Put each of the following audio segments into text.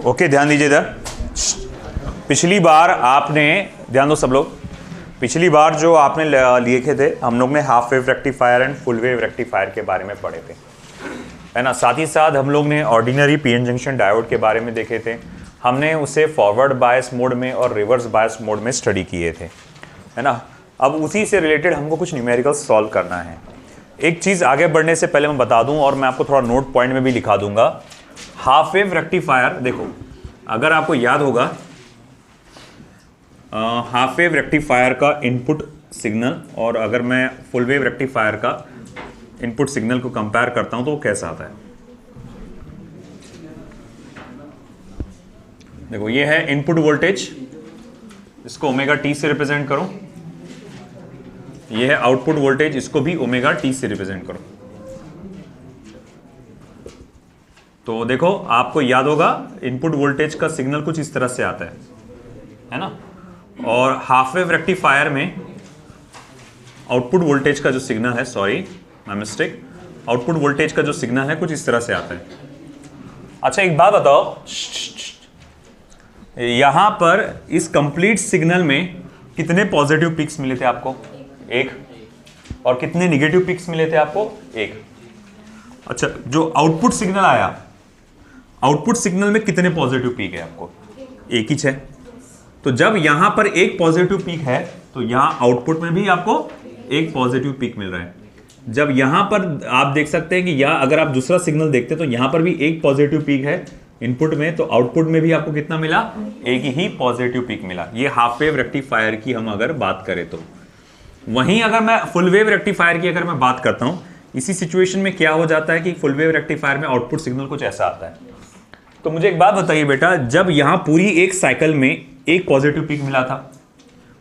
Okay, ध्यान दीजिए इधर। पिछली बार आपने, ध्यान दो सब लोग, पिछली बार जो आपने लिखे थे, हम लोग ने half wave rectifier and full wave rectifier के बारे में पढ़े थे, है ना। साथ ही साथ हम लोग ने ऑर्डिनरी पीएन जंक्शन डायोड के बारे में देखे थे। हमने उसे फॉरवर्ड बायस मोड में और रिवर्स बायस मोड में स्टडी किए थे, है ना। अब उसी से रिलेटेड हमको कुछ न्यूमेरिकल्स सॉल्व करना है। एक चीज़ आगे बढ़ने से पहले मैं बता दूं, और मैं आपको थोड़ा नोट पॉइंट में भी लिखा दूंगा। हाफ वेव रेक्टिफायर, देखो अगर आपको याद होगा, हाफ वेव रेक्टिफायर का इनपुट सिग्नल और अगर मैं फुल वेव रेक्टिफायर का इनपुट सिग्नल को कंपेयर करता हूं तो वो कैसा आता है। देखो ये है इनपुट वोल्टेज, इसको ओमेगा टी से रिप्रेजेंट करो। ये है आउटपुट वोल्टेज, इसको भी ओमेगा टी से रिप्रेजेंट करो। तो देखो आपको याद होगा इनपुट वोल्टेज का सिग्नल कुछ इस तरह से आता है ना। और हाफ वेव रेक्टिफायर में आउटपुट वोल्टेज का जो सिग्नल है, sorry my mistake, output voltage का जो सिग्नल है कुछ इस तरह से आता है। अच्छा एक बात बताओ, यहां पर इस कंप्लीट सिग्नल में कितने पॉजिटिव पिक्स मिले थे आपको? एक। और कितने निगेटिव पिक्स मिले थे आपको? एक। अच्छा, जो आउटपुट सिग्नल आया, आउटपुट सिग्नल में कितने पॉजिटिव पीक है आपको? एक ही है। तो जब यहां पर एक पॉजिटिव पीक है तो यहां आउटपुट में भी आपको एक पॉजिटिव पीक मिल रहा है। जब यहां पर आप देख सकते हैं कि यहां अगर आप दूसरा सिग्नल देखते हैं तो यहां पर भी एक पॉजिटिव पीक है इनपुट में, तो आउटपुट में भी आपको कितना मिला? एक ही पॉजिटिव पीक मिला। ये हाफ वेव रेक्टिफायर की हम अगर बात करें तो। वहीं अगर मैं फुल वेव रेक्टिफायर की अगर मैं बात करता हूं, इसी सिचुएशन में क्या हो जाता है कि फुल वेव रेक्टिफायर में आउटपुट सिग्नल कुछ ऐसा आता है। तो मुझे एक बात बताइए बेटा, जब यहां पूरी एक साइकिल में एक पॉजिटिव पीक मिला था,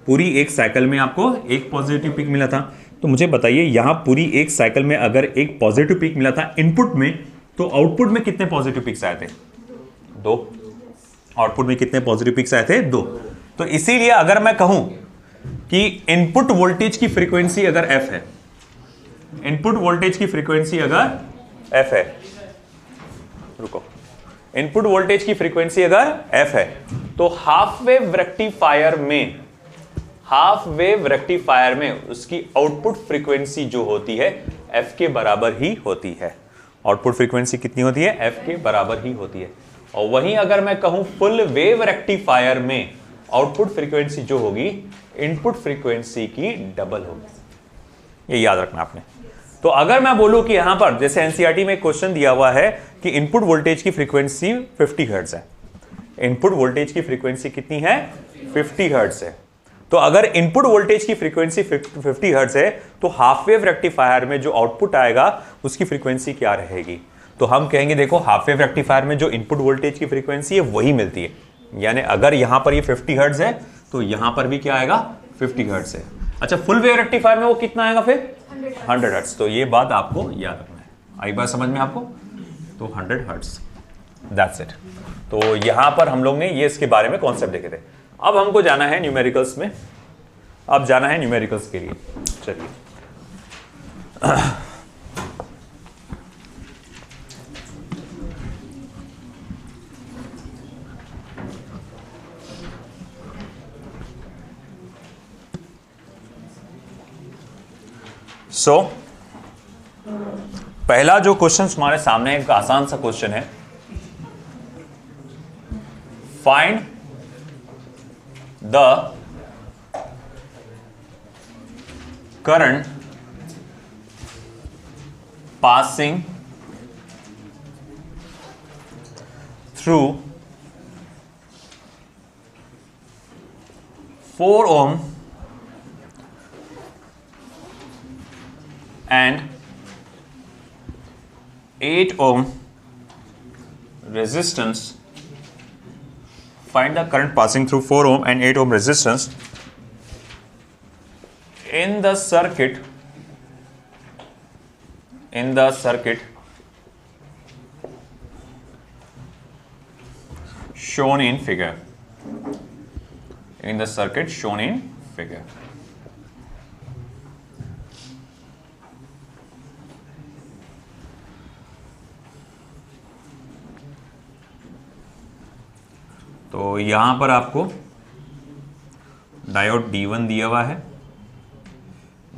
पूरी एक साइकिल में आपको एक पॉजिटिव पीक मिला था, तो मुझे बताइए यहां पूरी एक साइकिल में अगर एक पॉजिटिव पीक मिला था इनपुट में, तो आउटपुट में कितने पॉजिटिव पिक्स आए थे? दो। आउटपुट में कितने पॉजिटिव पिक्स आए थे? दो। तो इसीलिए अगर मैं कहूं कि इनपुट वोल्टेज की फ्रीक्वेंसी अगर एफ है, इनपुट वोल्टेज की फ्रीक्वेंसी अगर एफ है, रुको, इनपुट वोल्टेज की फ्रीक्वेंसी अगर एफ है, तो हाफ वेव रेक्टिफायर में, हाफ वेव रेक्टिफायर में उसकी आउटपुट फ्रीक्वेंसी जो होती है एफ के बराबर ही होती है। आउटपुट फ्रीक्वेंसी कितनी होती है? एफ के बराबर ही होती है। और वहीं अगर मैं कहूं फुल वेव रेक्टिफायर में आउटपुट फ्रीक्वेंसी जो होगी इनपुट फ्रीक्वेंसी की डबल होगी। ये याद रखना आपने। तो अगर मैं बोलूं कि यहां पर जैसे एनसीईआरटी में क्वेश्चन दिया हुआ है कि इनपुट वोल्टेज की फ्रीक्वेंसी 50 हर्ट्ज है, इनपुट वोल्टेज की फ्रीक्वेंसी कितनी है? 50 हर्ट्ज है। तो अगर इनपुट वोल्टेज की फ्रीक्वेंसी 50 हर्ट्ज है तो हाफ वेव रेक्टिफायर में जो आउटपुट आएगा उसकी फ्रीक्वेंसी क्या रहेगी? तो हम कहेंगे देखो हाफ वेव रेक्टिफायर में जो इनपुट वोल्टेज की फ्रीक्वेंसी है वही मिलती है, यानी अगर यहां पर ये 50 हर्ट्ज है तो यहां पर भी क्या आएगा? 50 हर्ट्ज है। अच्छा, फुल वेव रेक्टिफायर में वो कितना आएगा फिर? 100 हर्ट्ज। तो ये बात आपको याद रखना है। आई बात समझ में आपको? तो 100 हर्ट्ज, दैट्स इट। तो यहां पर हम लोग ने ये इसके बारे में कॉन्सेप्ट देखे थे। अब हमको जाना है न्यूमेरिकल्स में, अब जाना है न्यूमेरिकल्स के लिए। चलिए पहला जो क्वेश्चन हमारे सामने एक आसान सा क्वेश्चन है, find the current passing through 4 ohm and 8 ohm resistance. Find the current passing through 4 ohm and 8 ohm resistance in the circuit shown in figure. In the circuit shown in figure. तो यहाँ पर आपको diode D1 दिया हुआ है,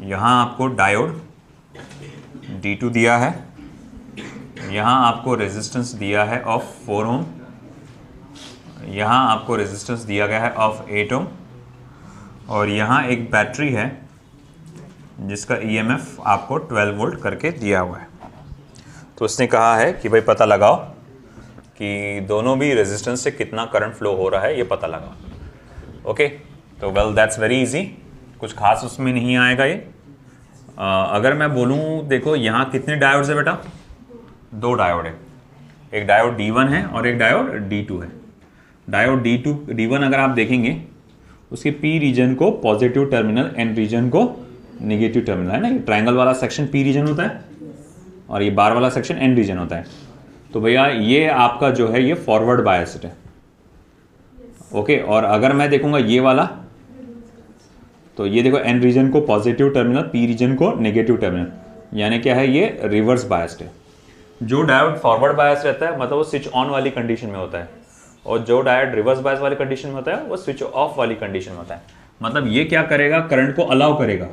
यहाँ आपको diode D2 दिया है, यहाँ आपको रेजिस्टेंस दिया है ऑफ 4 ओम, यहाँ आपको रेजिस्टेंस दिया गया है ऑफ 8 ओम, और यहाँ एक बैटरी है जिसका EMF आपको 12 वोल्ट करके दिया हुआ है। तो उसने कहा है कि भाई पता लगाओ कि दोनों भी रेजिस्टेंस से कितना करंट फ्लो हो रहा है, ये पता लगाओ। ओके, तो वेल दैट्स वेरी इजी, कुछ खास उसमें नहीं आएगा ये। अगर मैं बोलूँ, देखो यहाँ कितने डायोड्स है बेटा, 2 डायोड है, एक डायोड D1 है और एक डायोड D2 है। डायोड D1 अगर आप देखेंगे उसके P रीजन को पॉजिटिव टर्मिनल, N रीजन को नेगेटिव टर्मिनल है ना, ये ट्रायंगल वाला सेक्शन P रीजन होता है और ये बार वाला सेक्शन N रीजन होता है। तो भैया ये आपका जो है ये फॉरवर्ड बायस्ड है। ओके, और अगर मैं देखूंगा ये वाला, तो ये देखो N रीजन को पॉजिटिव टर्मिनल, P रीजन को नेगेटिव टर्मिनल, यानी क्या है, ये रिवर्स बायस्ड है। जो डायोड फॉरवर्ड बायस रहता है मतलब वो स्विच ऑन वाली कंडीशन में होता है, और जो डायोड रिवर्स बायस वाली कंडीशन में होता है वो स्विच ऑफ वाली कंडीशन में होता है। मतलब ये क्या करेगा, करंट को अलाउ करेगा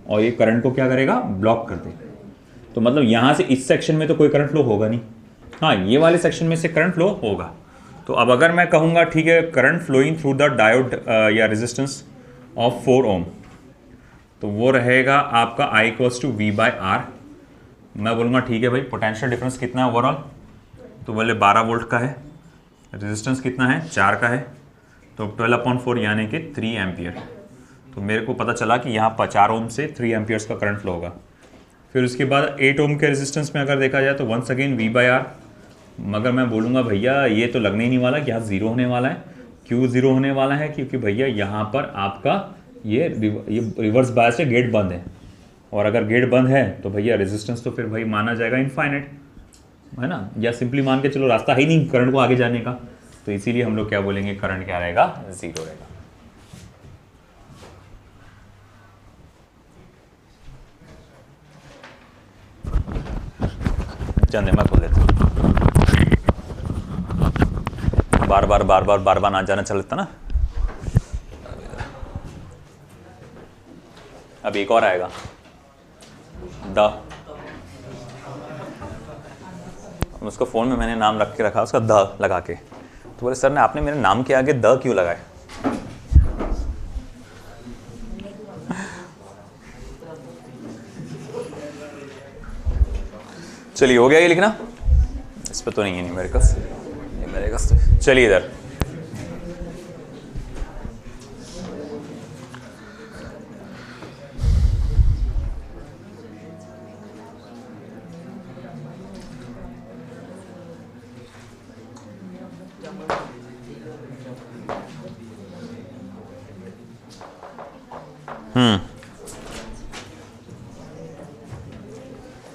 और ये करंट को क्या करेगा, ब्लॉक कर देगा। तो मतलब यहाँ से इस सेक्शन में तो कोई करंट फ्लो होगा नहीं, हाँ ये वाले सेक्शन में से करंट फ्लो होगा। तो अब अगर मैं कहूँगा ठीक है current flowing through the diode या रेजिस्टेंस ऑफ 4 ओम, तो वो रहेगा आपका I = V/R। मैं बोलूँगा ठीक है भाई पोटेंशियल डिफरेंस कितना है ओवरऑल, तो बोले 12 वोल्ट का है, रेजिस्टेंस कितना है, 4 का है, तो 12/4 यानी कि 3 एम्पियर। तो मेरे को पता चला कि यहाँ 4 ओम से 3 एम्पियर्स का करंट फ्लो होगा। फिर उसके बाद 8 ओम के रेजिस्टेंस में अगर देखा जाए तो वंस अगेन V/R, मगर मैं बोलूँगा भैया ये तो लगने ही नहीं वाला कि यहाँ 0 होने वाला है। क्यों 0 होने वाला है, क्योंकि भैया यहाँ पर आपका ये रिवर्स बायस है, गेट बंद है, और अगर गेट बंद है तो भैया रेजिस्टेंस तो फिर भाई माना जाएगा इनफाइनाइट, है ना, या सिंपली मान के चलो रास्ता है ही नहीं करंट को आगे जाने का। तो इसीलिए हम लोग क्या बोलेंगे, करंट क्या रहेगा, 0 रहेगा। चंदे मैं खोल देता हूँ, बार बार ना जाना चलता ना। अब एक और आएगा द, उसको फ़ोन में मैंने नाम रख के रखा उसका द लगा के, तो बोले सर ने आपने मेरे नाम के आगे द क्यों लगाए। चलिए हो गया ये लिखना, इस पर तो नहीं है न्यूमेरिकल्स, न्यूमेरिकल्स तो चलिए इधर।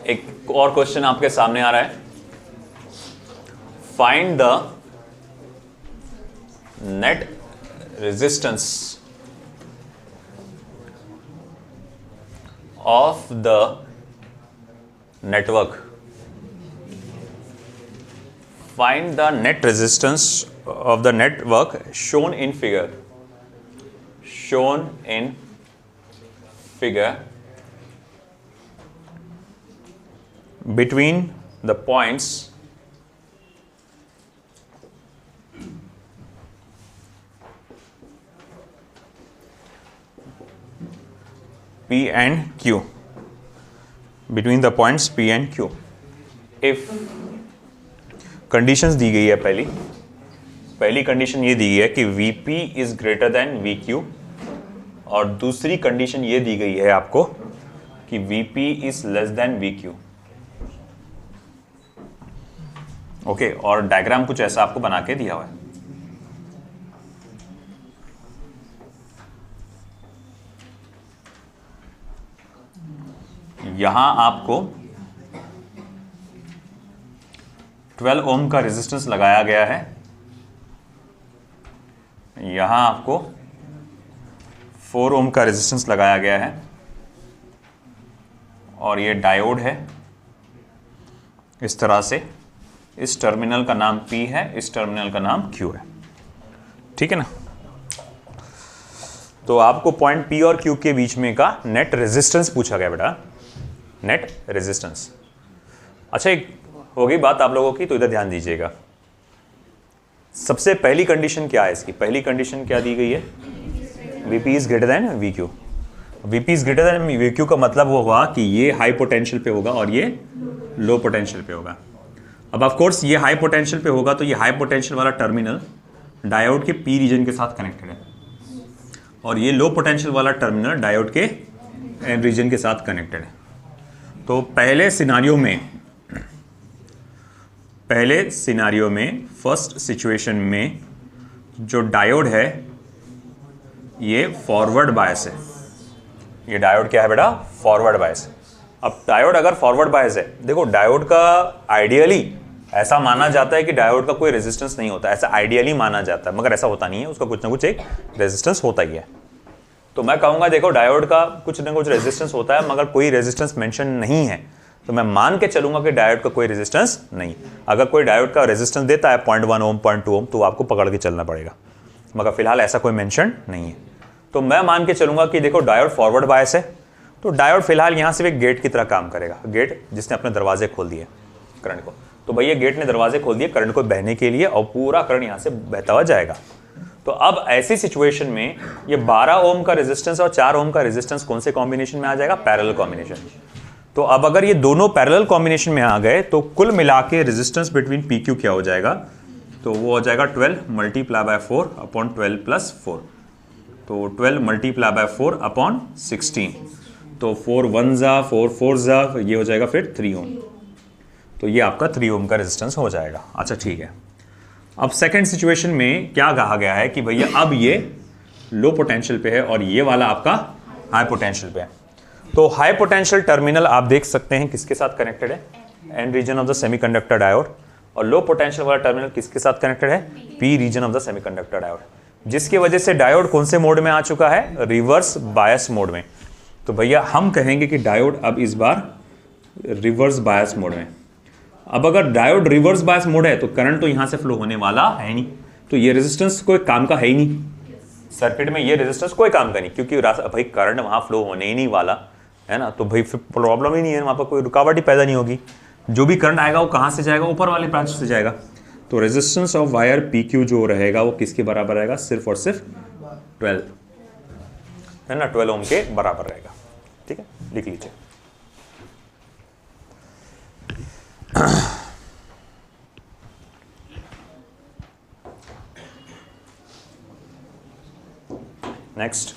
एक और क्वेश्चन आपके सामने आ रहा है, find the net resistance of the network, find the net resistance of the network shown in figure, shown in figure between the points P and Q, between the points P and Q। if conditions दी गई है, पहली condition ये दी गई है कि Vp is greater than Vq, और दूसरी कंडीशन ये दी गई है आपको कि Vp is less than Vq। Okay, और डायग्राम कुछ ऐसा आपको बना के दिया हुआ है। यहां आपको 12 ओम का रेजिस्टेंस लगाया गया है, यहां आपको 4 ओम का रेजिस्टेंस लगाया गया है, और ये डायोड है इस तरह से। इस टर्मिनल का नाम P है, इस टर्मिनल का नाम Q है। ठीक है ना। तो आपको पॉइंट P और Q के बीच में का नेट रेजिस्टेंस पूछा गया बेटा, नेट रेजिस्टेंस। अच्छा, एक हो गई बात आप लोगों की, तो इधर ध्यान दीजिएगा। सबसे पहली कंडीशन क्या है इसकी? पहली कंडीशन क्या दी गई है? Vp is greater than Vq। Vp is greater than Vq का मतलब होगा कि ये हाई पोटेंशियल पे होगा और ये लो पोटेंशियल पे होगा। अब ऑफ कोर्स ये हाई पोटेंशियल पे होगा, तो ये हाई पोटेंशियल वाला टर्मिनल डायोड के पी रीजन के साथ कनेक्टेड है और ये लो पोटेंशियल वाला टर्मिनल डायोड के एन रीजन के साथ कनेक्टेड है। तो पहले सिनारियो में फर्स्ट सिचुएशन में जो डायोड है ये फॉरवर्ड बायस है। ये डायोड क्या है बेटा? Forward bias. अब डायोड अगर फॉरवर्ड बायस है, देखो डायोड का आइडियली ऐसा माना जाता है कि डायोड का कोई रेजिस्टेंस नहीं होता, ऐसा आइडियली माना जाता है, मगर ऐसा होता नहीं है, उसका कुछ ना कुछ एक रेजिस्टेंस होता ही है। तो मैं कहूंगा देखो डायोड का कुछ ना कुछ रेजिस्टेंस होता है, मगर कोई रेजिस्टेंस मेंशन नहीं है, तो मैं मान के चलूंगा कि डायोड का कोई रेजिस्टेंस नहीं। अगर कोई डायोड का रेजिस्टेंस देता है 0.1 ओम 0.2 ओम, तो आपको पकड़ के चलना पड़ेगा, मगर फिलहाल ऐसा कोई मेंशन नहीं है। तो मैं मान के चलूंगा कि देखो डायोड फॉरवर्ड बायस है, तो डायोड फिलहाल यहां से एक गेट की तरह काम करेगा, गेट जिसने अपने दरवाजे खोल दिए करंट को। तो भैया गेट ने दरवाजे खोल दिए करंट को बहने के लिए और पूरा करंट यहां से बहता हुआ जाएगा। तो अब ऐसी सिचुएशन में ये 12 ओम का रेजिस्टेंस और 4 ओम का रेजिस्टेंस कौन से कॉम्बिनेशन में आ जाएगा? Parallel combination. तो अब अगर ये दोनों पैरेलल कॉम्बिनेशन में आ गए तो कुल मिला के रेजिस्टेंस बिटवीन PQ क्या हो जाएगा? तो वो हो जाएगा 12 मल्टीप्लाई बाय 4 अपॉन 12 प्लस 4। तो 12 मल्टीप्लाई बाय 4 अपॉन 16। तो 4 1 जा 4 4 जा, ये हो जाएगा फिर 3 ओम। तो ये आपका 3 ओम का रेजिस्टेंस हो जाएगा। अच्छा ठीक है। अब सेकंड सिचुएशन में क्या कहा गया है कि भैया अब ये लो पोटेंशियल पे है और ये वाला आपका हाई पोटेंशियल पे है। तो हाई पोटेंशियल टर्मिनल आप देख सकते हैं किसके साथ कनेक्टेड है? N region of the semiconductor diode. और लो पोटेंशियल वाला टर्मिनल किसके साथ कनेक्टेड है? P region of the semiconductor diode, जिसकी वजह से डायोड कौन से मोड में आ चुका है? रिवर्स बायस मोड में। तो भैया हम कहेंगे कि डायोड अब इस बार रिवर्स बायस मोड में। अब अगर डायोड रिवर्स बायस मोड है तो करंट तो यहां से फ्लो होने वाला है नहीं, तो ये रेजिस्टेंस कोई काम का है ही नहीं सर्किट में, ये रेजिस्टेंस कोई काम का नहीं, क्योंकि भाई करंट वहां फ्लो होने ही नहीं वाला है ना, तो भाई फिर प्रॉब्लम ही नहीं है, वहां पर कोई रुकावट ही पैदा नहीं होगी। जो भी करंट आएगा वो कहां से जाएगा? ऊपर वाले ब्रांच से जाएगा। तो रेजिस्टेंस ऑफ वायर PQ जो रहेगा वो किसके बराबर रहेगा? सिर्फ और सिर्फ 12 है ना, 12 ओम के बराबर रहेगा। ठीक है, लिख लीजिए। नेक्स्ट,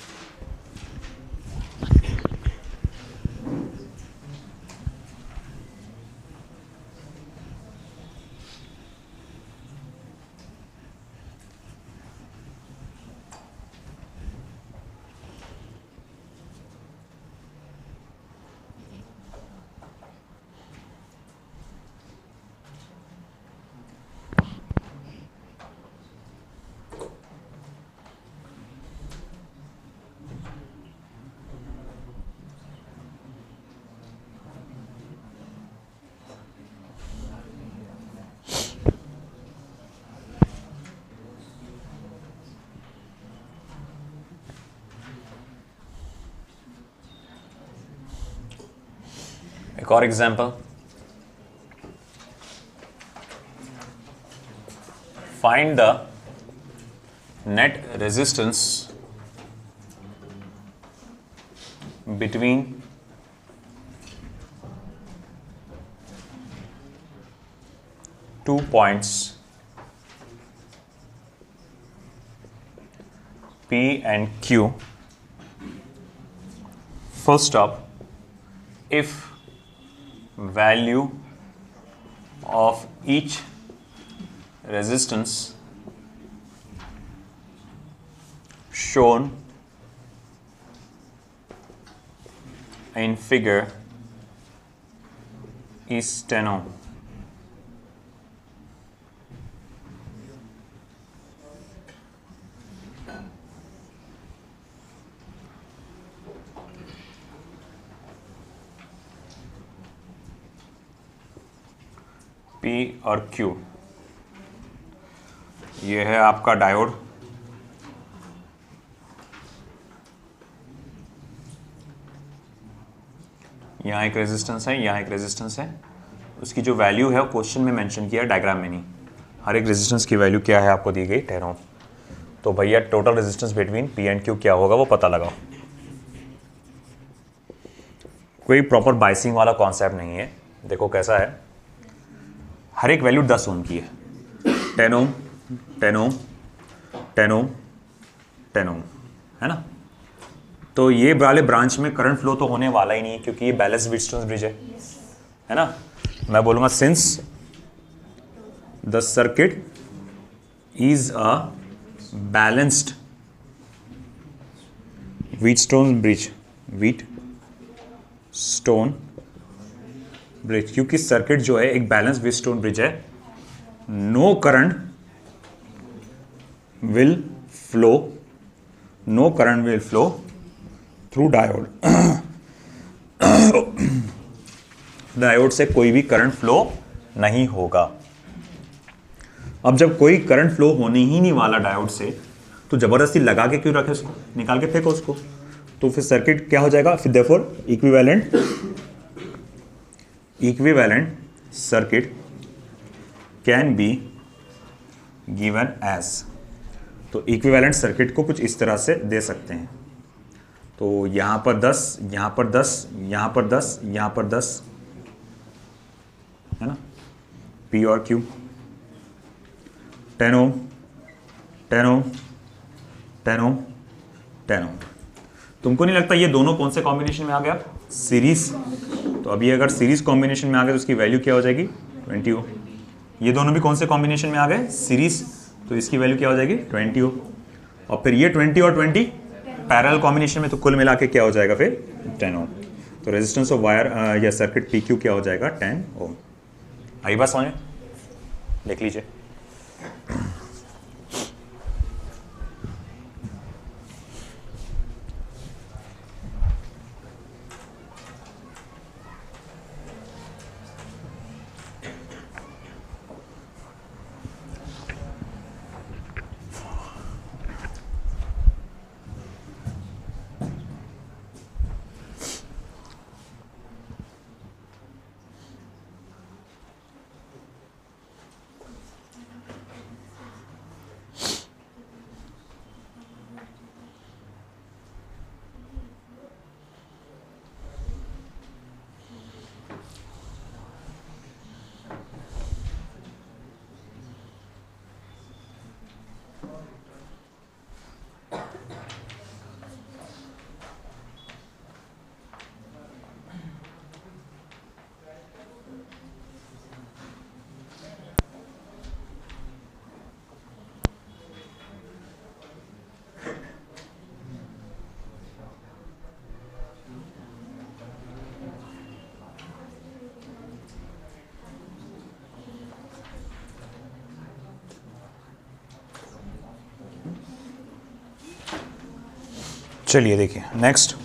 एक और example, find the net resistance between two points P and Q. Full stop. If value of each resistance shown in figure is 10 ohm. P और Q, ये है आपका डायोड यहाँ एक रेजिस्टेंस है, यहाँ एक रेजिस्टेंस है, उसकी जो वैल्यू है वो क्वेश्चन में मेंशन किया, डायग्राम में नहीं। हर एक रेजिस्टेंस की वैल्यू क्या है आपको दी गई 10 ओम। तो भैया total resistance between P and Q क्या होगा वो पता लगाओ। कोई प्रॉपर बाइसिंग वाला कॉन्सेप्ट नहीं है। देखो कैसा है, हर एक वैल्यू 10 ओम की है, 10 ओम 10 ओम 10 ओम 10 ओम, है ना। तो ये वाले ब्रांच में करंट फ्लो तो होने वाला ही नहीं है क्योंकि ये बैलेंस व्हीटस्टोन ब्रिज है ना। मैं बोलूंगा since the circuit is a balanced Wheatstone bridge, Wheatstone bridge, क्योंकि सर्किट जो है एक बैलेंस व्हीटस्टोन ब्रिज है, no current will flow through diode. Diode से कोई भी करंट फ्लो नहीं होगा। अब जब कोई करंट फ्लो होने ही नहीं वाला डायोड से, तो जबरदस्ती लगा के क्यों रखे उसको, निकाल के फेंको उसको, तो फिर सर्किट क्या हो जाएगा, फिर therefore equivalent circuit can be given as. तो इक्विवेलेंट सर्किट को कुछ इस तरह से दे सकते हैं। तो यहां पर 10, यहां पर 10, यहां पर 10, यहां पर 10, है ना, पी और क्यू, 10 ओम 10 ओम 10 ओम 10 ओम। तुमको नहीं लगता ये दोनों कौन से कॉम्बिनेशन में आ गया, सीरीज। तो अभी अगर सीरीज कॉम्बिनेशन में आ गए तो उसकी वैल्यू क्या हो जाएगी 20 ओम। ये दोनों भी कौन से कॉम्बिनेशन में आ गए, सीरीज, तो इसकी वैल्यू क्या हो जाएगी 20 ओम। और फिर ये 20 और 20 पैरेलल कॉम्बिनेशन में, तो कुल मिला के क्या हो जाएगा फिर 10 ओम। तो रेजिस्टेंस ऑफ वायर या सर्किट पी क्यू क्या हो जाएगा 10 ओम। आई बात समझ, देख लीजिए। चलिए देखिए next,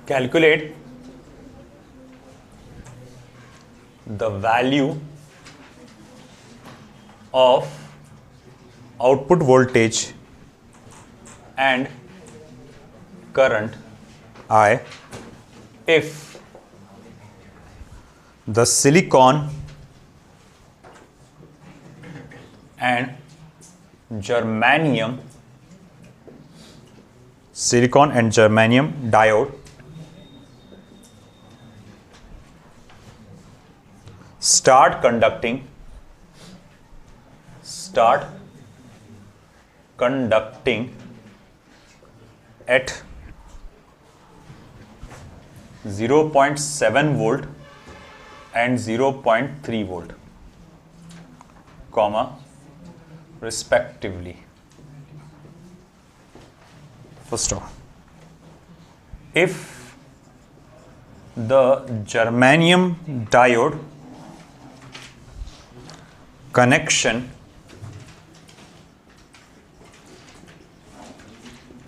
calculate the value of output voltage and current I if the silicon and germanium diode start conducting at 0.7 volt and 0.3 volt, comma, respectively. First of all, if the germanium diode connection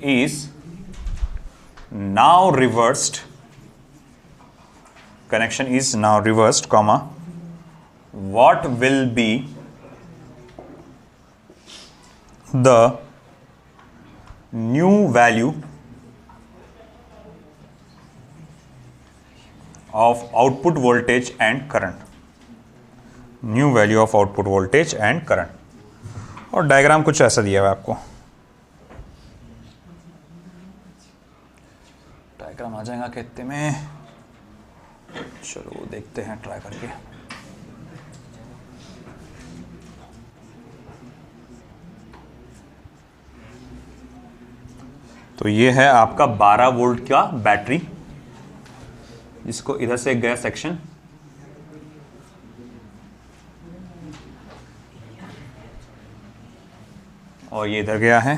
is now reversed, comma, what will be the new value of output voltage and current, new value of output voltage and current. और diagram कुछ ऐसा दिया हुआ है आपको, diagram आ जाएगा कितने में, चलो देखते हैं ट्राई करके। तो ये है आपका 12 वोल्ट का बैटरी, जिसको इधर से गया सेक्शन, और ये इधर गया है।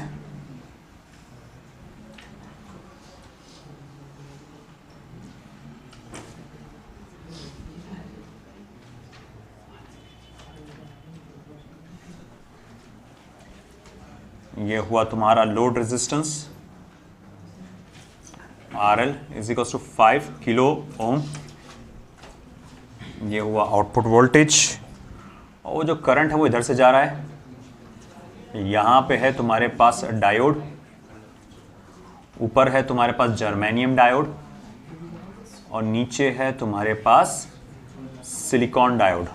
ये हुआ तुम्हारा load resistance RL is equal to 5 kilo ohm. ये हुआ आउटपुट वोल्टेज, और वो जो करंट है वो इधर से जा रहा है। यहाँ पे है तुम्हारे पास डायोड, ऊपर है तुम्हारे पास जर्मेनियम डायोड, और नीचे है तुम्हारे पास सिलिकॉन डायोड।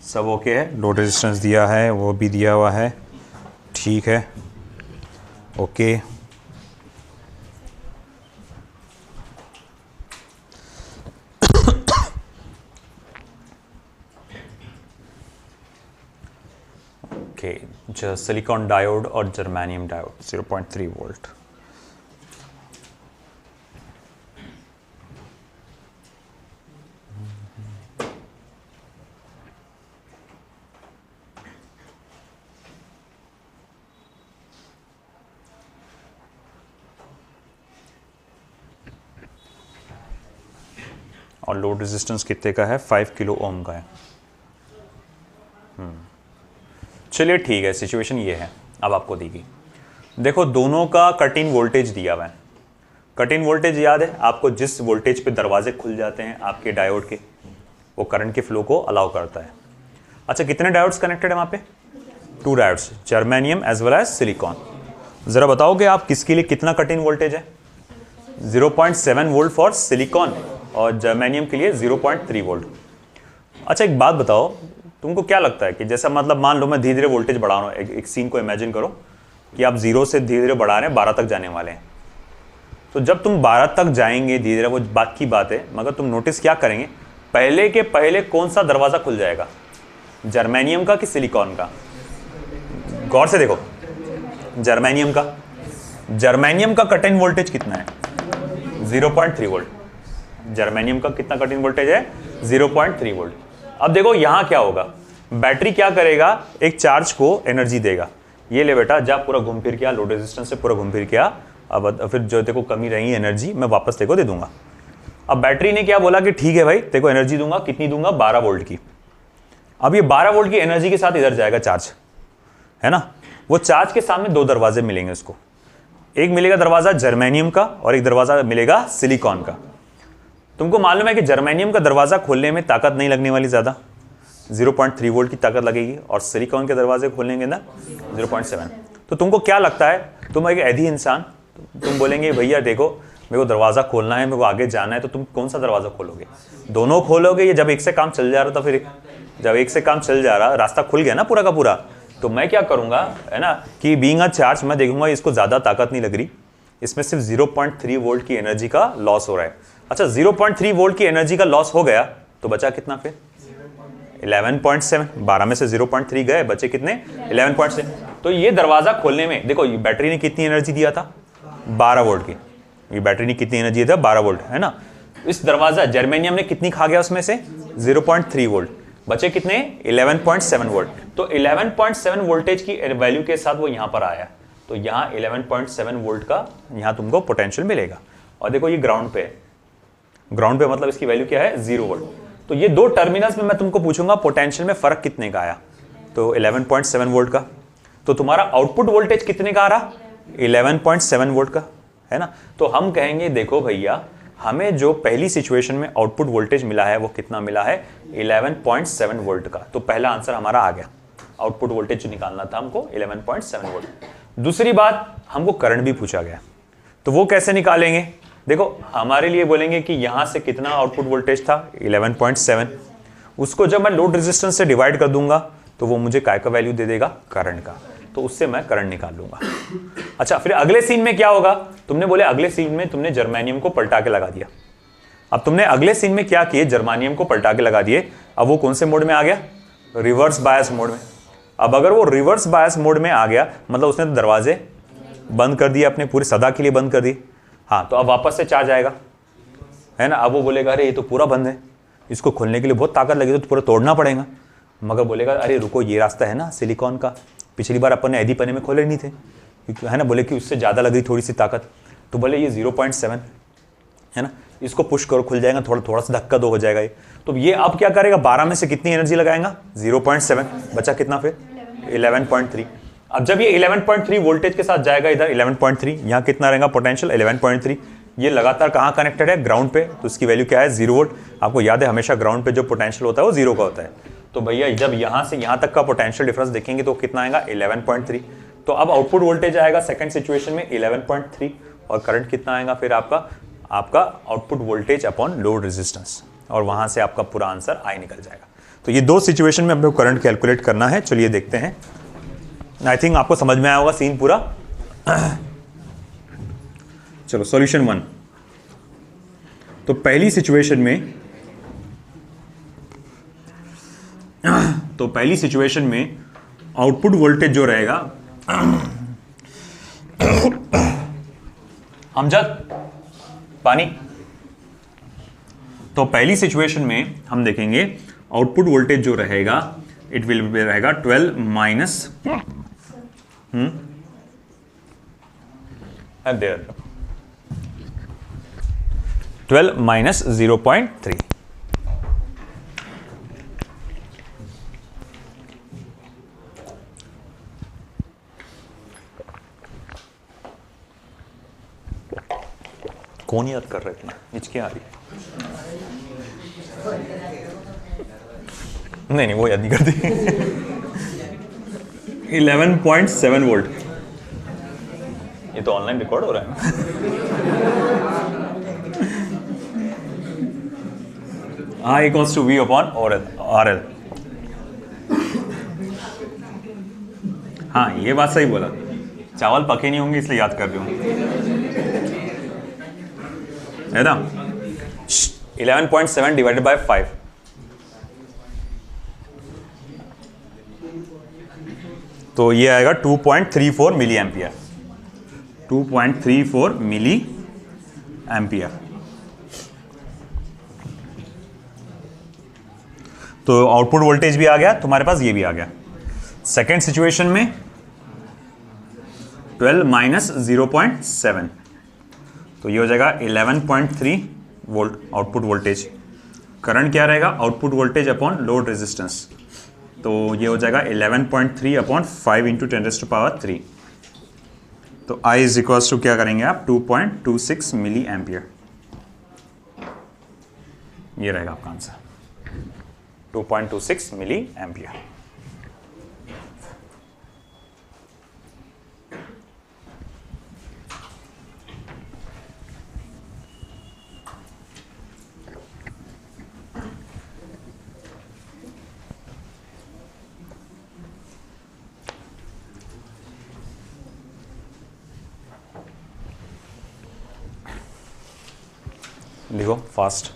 सब ओके है, लोड रेजिस्टेंस दिया है, वो भी दिया हुआ है, ठीक है, ओके। सिलिकॉन डायोड और जर्मेनियम डायोड 0.3 वोल्ट। और लोड रेजिस्टेंस कितने का है? 5 किलो ओम का है। चलिए ठीक है, सिचुएशन ये है अब आपको दी गई। देखो दोनों का कट इन वोल्टेज दिया हुआ है। कट इन वोल्टेज याद है आपको, जिस वोल्टेज पे दरवाजे खुल जाते हैं आपके डायोड के, वो करंट के फ्लो को अलाउ करता है। अच्छा, कितने डायोड्स कनेक्टेड है वहाँ पे? 2 diodes, germanium as well as silicon. ज़रा बताओगे आप किसके लिए कितना कट इन वोल्टेज है? 0.7 वोल्ट फॉर सिलिकॉन और जर्मेनियम के लिए 0.3 वोल्ट। अच्छा एक बात बताओ, तुमको क्या लगता है कि जैसा मतलब मान लो मैं धीरे धीरे वोल्टेज बढ़ा रहा हूँ, एक सीन को इमेजिन करो कि आप 0 से धीरे धीरे बढ़ा रहे हैं, 12 तक जाने वाले हैं। तो जब तुम 12 तक जाएंगे धीरे धीरे, वो बात की बात है, मगर तुम नोटिस क्या करेंगे, पहले के पहले कौन सा दरवाजा खुल जाएगा, जर्मेनियम का कि सिलिकॉन का? गौर से देखो, जर्मेनियम का। जर्मेनियम का कट इन वोल्टेज कितना है? 0.3 वोल्ट। जर्मेनियम का कितना कट इन वोल्टेज है? 0.3 वोल्ट। अब देखो यहां क्या होगा, बैटरी क्या करेगा, एक चार्ज को एनर्जी देगा। ये ले बेटा, जा पूरा घूम फिर के आ, लोड रेजिस्टेंस से पूरा घूम फिर के आ, अब फिर जो तेको कमी रही एनर्जी मैं वापस तेको दे दूंगा। अब बैटरी ने क्या बोला कि ठीक है भाई, तेको एनर्जी दूंगा, कितनी दूंगा? 12 वोल्ट की। अब ये 12 वोल्ट की एनर्जी के साथ इधर जाएगा चार्ज, है ना। वो चार्ज के सामने 2 दरवाजे मिलेंगे उसको, एक मिलेगा दरवाजा जर्मेनियम का और एक दरवाजा मिलेगा सिलिकॉन का। तुमको मालूम है कि जर्मेनियम का दरवाजा खोलने में ताकत नहीं लगने वाली ज्यादा, 0.3 वोल्ट की ताकत लगेगी, और सिलिकॉन के दरवाजे खोलने के अंदर 0.7। तो तुमको क्या लगता है, तुम एक ऐधी इंसान, तुम बोलेंगे भैया देखो मेरे को दरवाजा खोलना है, मेरे को आगे जाना है, तो तुम कौन सा दरवाजा खोलोगे? दोनों खोलोगे? ये जब एक से काम चल जा रहा था, फिर जब एक से काम चल जा रहा, रास्ता खुल गया ना पूरा का पूरा, तो मैं क्या करूंगा, है ना, कि बीइंग अ चार्ज मैं देखूंगा इसको ज्यादा ताकत नहीं लग रही, इसमें सिर्फ 0.3 वोल्ट की एनर्जी का लॉस हो रहा है। अच्छा 0.3 वोल्ट की एनर्जी का लॉस हो गया तो बचा कितना फिर? 11.7। 12 में से 0.3 गए, बचे कितने? 11.7। तो ये दरवाजा खोलने में देखो, ये बैटरी ने कितनी एनर्जी दिया था? 12 वोल्ट की। ये बैटरी ने कितनी एनर्जी दिया था? 12 वोल्ट, है ना। इस दरवाजा जर्मेनियम ने कितनी खा गया उसमें से? 0.3 वोल्ट। बचे कितने? 11.7 वोल्ट। तो 11.7 वोल्टेज की वैल्यू के साथ वो यहां पर आया, तो यहां 11.7 वोल्ट का यहां तुमको पोटेंशियल मिलेगा। और देखो ये ग्राउंड पे है, ग्राउंड पे मतलब इसकी वैल्यू क्या है? 0 वोल्ट। तो ये 2 टर्मिनल्स में मैं तुमको पूछूंगा पोटेंशियल में फर्क कितने का आया, तो 11.7 वोल्ट का। तो तुम्हारा आउटपुट वोल्टेज कितने का आ रहा? 11.7 वोल्ट का, है ना। तो हम कहेंगे देखो भैया, हमें जो पहली सिचुएशन में आउटपुट वोल्टेज मिला है वो कितना मिला है? 11.7 वोल्ट का। तो पहला आंसर हमारा आ गया। आउटपुट वोल्टेज जो निकालना था हमको 11.7 वोल्ट। दूसरी बात, हमको करंट भी पूछा गया, तो वो कैसे निकालेंगे? देखो हमारे लिए बोलेंगे कि यहां से कितना आउटपुट वोल्टेज था 11.7, उसको जब मैं लोड रेजिस्टेंस से डिवाइड कर दूंगा तो वो मुझे काय का वैल्यू दे देगा? करंट का, तो उससे मैं करंट निकाल लूंगा। अच्छा, फिर अगले सीन में क्या होगा? तुमने बोले अगले सीन में तुमने जर्मेनियम को पलटा के लगा दिया। अब तुमने अगले सीन में क्या किए? जर्मेनियम को पलटा के लगा दिए। अब वो कौन से मोड में आ गया? रिवर्स बायस मोड में। अब अगर वो रिवर्स बायस मोड में आ गया मतलब उसने तो दरवाजे बंद कर दिए अपने, पूरे सदा के लिए बंद कर दिए। हाँ, तो अब वापस से चार्ज आएगा, है ना। अब वो बोलेगा अरे ये तो पूरा बंद है, इसको खोलने के लिए बहुत ताकत लगी तो पूरा तोड़ना पड़ेगा। मगर बोलेगा अरे रुको, ये रास्ता है ना सिलिकॉन का, पिछली बार अपन ने एदी पने में खोले नहीं थे, है ना। बोले कि उससे ज़्यादा लग रही थोड़ी सी ताकत, तो बोले ये 0.7 है ना, इसको पुश करो खुल जाएगा, थोड़ा सा धक्का दो हो जाएगा ये। तो ये अब क्या करेगा? 12 में से कितनी एनर्जी लगाएगा? 0.7, बचा कितना फिर? 11.3। अब जब ये 11.3 वोल्टेज के साथ जाएगा इधर 11.3, यहाँ कितना रहेगा पोटेंशियल? 11.3। ये लगातार कहाँ कनेक्टेड है? ग्राउंड पे, तो उसकी वैल्यू क्या है? 0 वोल्ट। आपको याद है हमेशा ग्राउंड पे जो पोटेंशियल होता है वो 0 का होता है। तो भैया जब यहाँ से यहाँ तक का पोटेंशियल डिफरेंस देखेंगे तो कितना आएगा? 11.3। तो अब आउटपुट वोल्टेज आएगा सेकंड सिचुएशन में 11.3, और करंट कितना आएगा फिर आपका output voltage upon load resistance, और वहां से आपका पूरा आंसर आई निकल जाएगा। तो ये दो सिचुएशन में हम लोग करंट कैलकुलेट करना है। चलिए देखते हैं। आई थिंक आपको समझ में आया होगा सीन पूरा। चलो सॉल्यूशन 1। तो पहली सिचुएशन में आउटपुट वोल्टेज जो रहेगा अमजद पानी। तो पहली सिचुएशन में हम देखेंगे आउटपुट वोल्टेज जो रहेगा इट विल रहेगा 12 माइनस 0.3। कौन याद कर रहा है? इतना हिचके आ रही है? नहीं वो याद नहीं करती। 11.7 वोल्ट। ये तो ऑनलाइन रिकॉर्ड हो रहा है। I equals to V upon RL। हाँ ये बात सही बोला, चावल पके नहीं होंगे इसलिए याद कर रही हूँ, है ना। 11.7 डिवाइडेड बाय 5, तो ये आएगा 2.34 मिली एम्पियर। 2.34 milli ampere. तो आउटपुट वोल्टेज भी आ गया तुम्हारे पास, ये भी आ गया। सेकेंड सिचुएशन में 12 माइनस 0.7, तो ये हो जाएगा 11.3 वोल्ट आउटपुट वोल्टेज। करंट क्या रहेगा? Output voltage upon load resistance, तो ये हो जाएगा 11.3 अपॉन 5 इंटू 10⁻3। तो I इज इक्वल्स टू क्या करेंगे आप? 2.26 मिली एम्पियर। ये रहेगा आपका आंसर, 2.26 मिली एम्पियर। लिखो fast.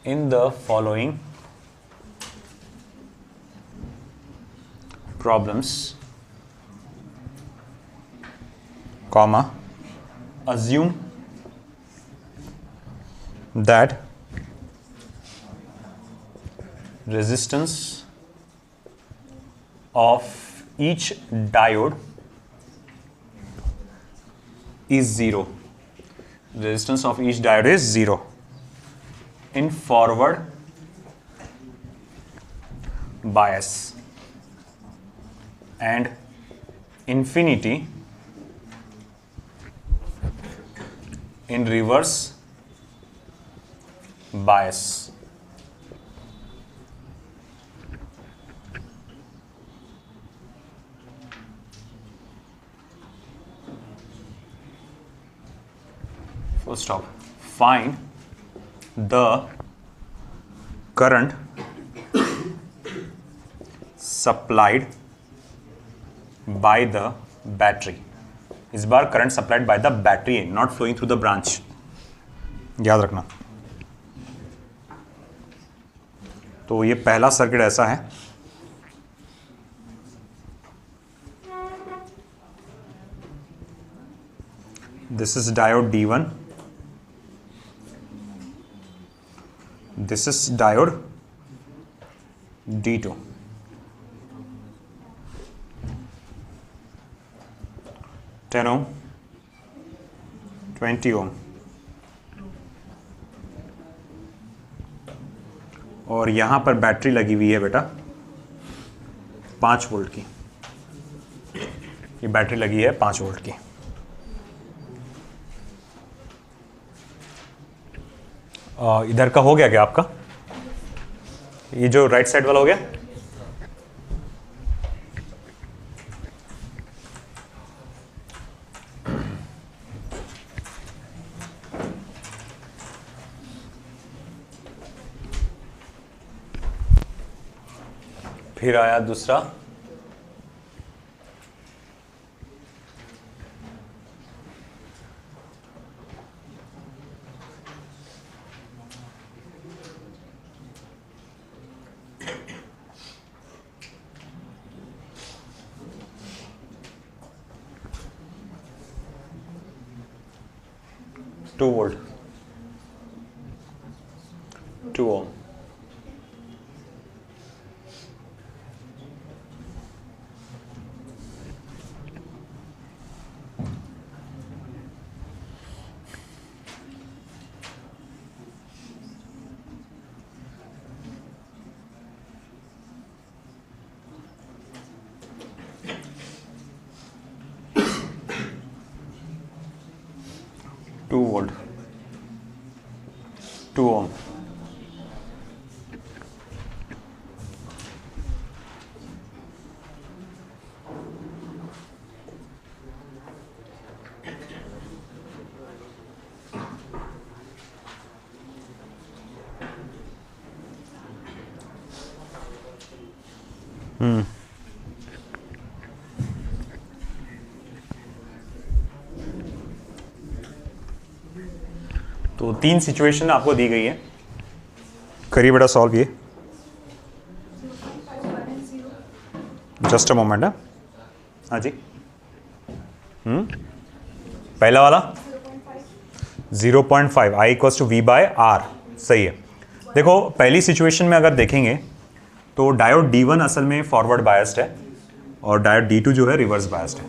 In the following problems, comma, assume that resistance of each diode is 0. Resistance of each diode is 0. In forward bias and infinity in reverse bias. Full stop. Find the current supplied by the battery. इस बार current supplied by the battery है, not flowing through the branch, याद रखना। तो ये पहला circuit ऐसा है, this is diode D1, this is diode D2। 10 ohm, 20 ohm, और यहां पर बैटरी लगी हुई है बेटा 5 वोल्ट की। ये बैटरी लगी है 5 वोल्ट की। इधर का हो गया क्या आपका? ये जो राइट साइड वाला हो गया? फिर आया दूसरा, two volt, 2 ohm। Two volt, 2 ohm। तो 3 सिचुएशन आपको दी गई है, करिए बेटा सॉल्व ये। जस्ट अ मोमेंट है। हाँ जी, पहला वाला 0.5 I equals to V by R, सही है। देखो पहली सिचुएशन में अगर देखेंगे तो डायोड D1 असल में फॉरवर्ड बायस्ड है और डायोड D2 जो है रिवर्स बायस्ड है।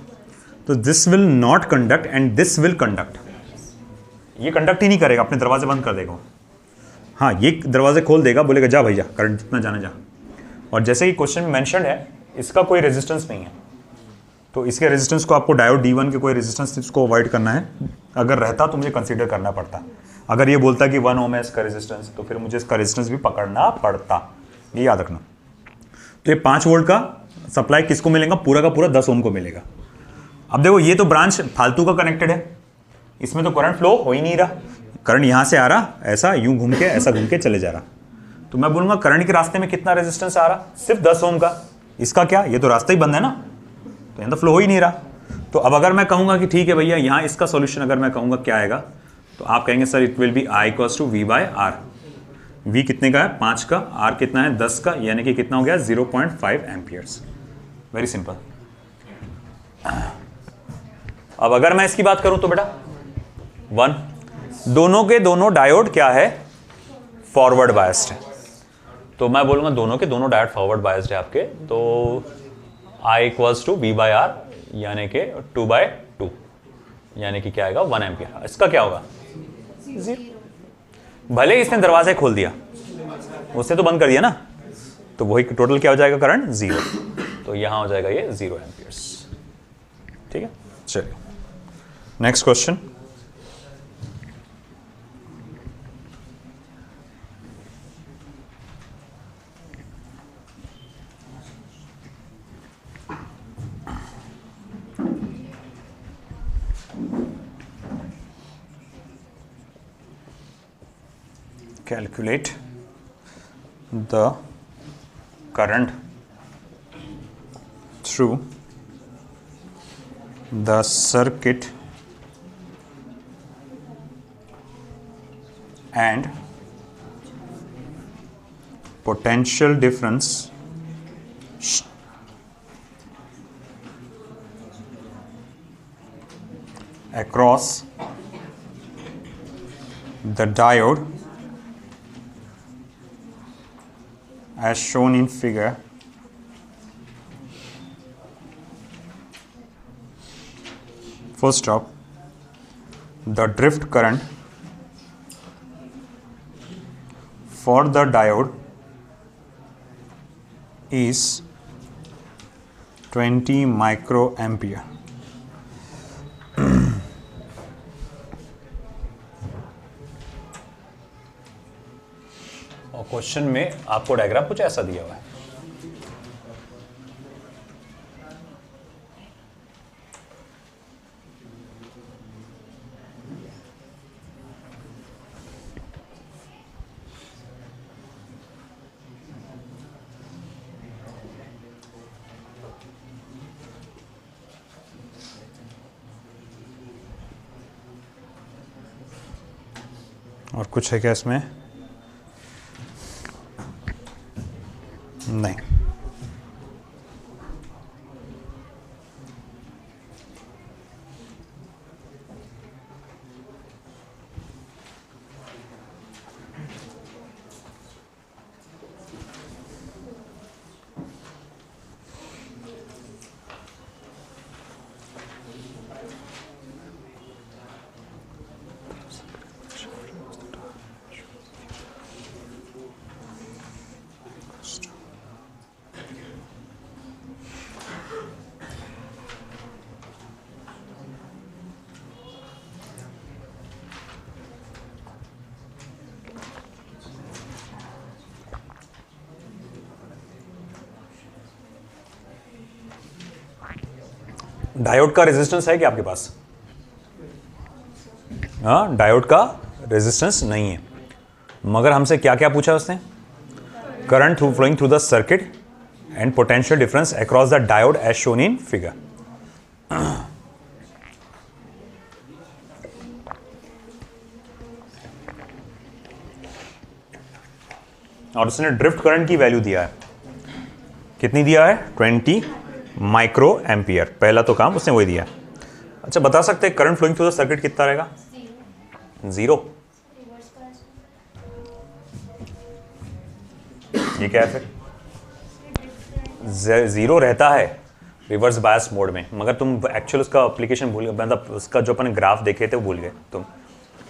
तो this will not conduct and this will conduct. ये कंडक्ट ही नहीं करेगा, अपने दरवाजे बंद कर देगा। हाँ, ये दरवाजे खोल देगा, बोलेगा जा भैया करंट जितना जाना जा। और जैसे कि क्वेश्चन में मेंशन है, इसका कोई रेजिस्टेंस नहीं है, तो इसके रेजिस्टेंस को आपको डायोड D1 के कोई रेजिस्टेंस इसको अवॉइड करना है। अगर रहता तो मुझे कंसीडर करना पड़ता। अगर ये बोलता कि 1 ohm है इसका रेजिस्टेंस, तो फिर मुझे इसका रेजिस्टेंस भी पकड़ना पड़ता, ये याद रखना। तो ये 5 वोल्ट का सप्लाई किसको मिलेगा? पूरा का पूरा 10 ohm को मिलेगा। अब देखो ये तो ब्रांच फालतू का कनेक्टेड है, इसमें तो करंट फ्लो हो ही नहीं रहा। करंट यहां से आ रहा, ऐसा यूं घूम के ऐसा घूम के चले जा रहा। तो मैं बोलूंगा करंट के रास्ते में कितना रेजिस्टेंस आ रहा? सिर्फ 10 ohm का। इसका क्या, ये तो रास्ता ही बंद है ना, तो यहां तो फ्लो हो ही नहीं रहा। तो अब अगर मैं कहूंगा कि ठीक है भैया यहां इसका सॉल्यूशन अगर मैं कहूंगा क्या आएगा, तो आप कहेंगे sir it will be I equals to V by R। V कितने का है? 5 का। R कितना है? 10 का, यानी कि कितना हो गया? 0.5 एम्पियर्स। Very simple. अब अगर मैं इसकी बात करूं तो बेटा 1, दोनों के दोनों डायोड क्या है? फॉरवर्ड बायस्ड है। तो मैं बोलूंगा दोनों के दोनों डायोड फॉरवर्ड बायस्ड है आपके, तो I equals to V by R, यानी कि 2/2। यानी कि क्या आएगा 1 एम्पियर। इसका क्या होगा 0। भले ही इसने दरवाजा खोल दिया, उसने तो बंद कर दिया ना, तो वही टोटल क्या हो जाएगा करंट 0। तो यहां हो जाएगा ये 0 एम्पियर्स। ठीक है, चलिए next question. Calculate the current through the circuit and potential difference across the diode as shown in figure. First stop, the drift current for the diode is 20 microampere. और क्वेश्चन में आपको डायग्राम कुछ ऐसा दिया हुआ है। और कुछ है क्या इसमें? नहीं। डायोड का रेजिस्टेंस है क्या आपके पास? हाँ, डायोड का रेजिस्टेंस नहीं है, मगर हमसे क्या क्या पूछा उसने? Current flowing through the circuit and potential difference across the diode as shown in figure. और उसने ड्रिफ्ट करंट की वैल्यू दिया है, कितनी दिया है? 20 माइक्रो एम्पियर। पहला तो काम उसने वही दिया। अच्छा, बता सकते हैं current flowing through the circuit कितना रहेगा? 0। ये क्या है फिर? 0 रहता है रिवर्स बायस मोड में, मगर तुम एक्चुअल उसका एप्लीकेशन भूल गए, मतलब उसका जो अपन ग्राफ देखे थे वो भूल गए तुम।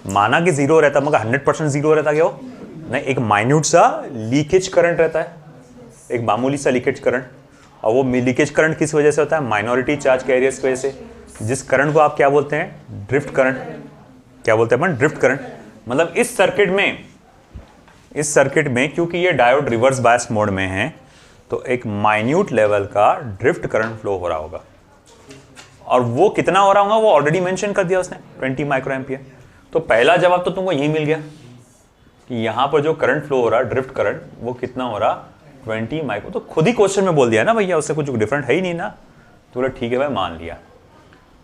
माना कि 0 रहता, मगर 100% 0 रहता क्या हो? नहीं, एक माइन्यूट सा लीकेज करंट रहता है, एक मामूली सा लीकेज करंट। और वो लीकेज करंट किस वजह से होता है? माइनॉरिटी चार्ज कैरियर्स की वजह से, जिस करंट को आप क्या बोलते हैं? Drift current. क्या बोलते हैं अपन? Drift current. मतलब इस सर्किट में क्योंकि ये डायोड रिवर्स बायस मोड में है, तो एक माइन्यूट लेवल का ड्रिफ्ट करंट फ्लो हो रहा होगा। और वो कितना हो रहा होगा वो ऑलरेडी मेंशन कर दिया उसने, 20 माइक्रो एम्पियर। तो पहला जवाब तो तुमको यही मिल गया कि यहां पर जो करंट फ्लो हो रहा है, ड्रिफ्ट करंट, वो कितना हो रहा? 20 माइक्रो। तो खुद ही क्वेश्चन में बोल दिया ना भैया, उससे कुछ डिफरेंट है ही नहीं ना। तो बोला ठीक है भाई, मान लिया।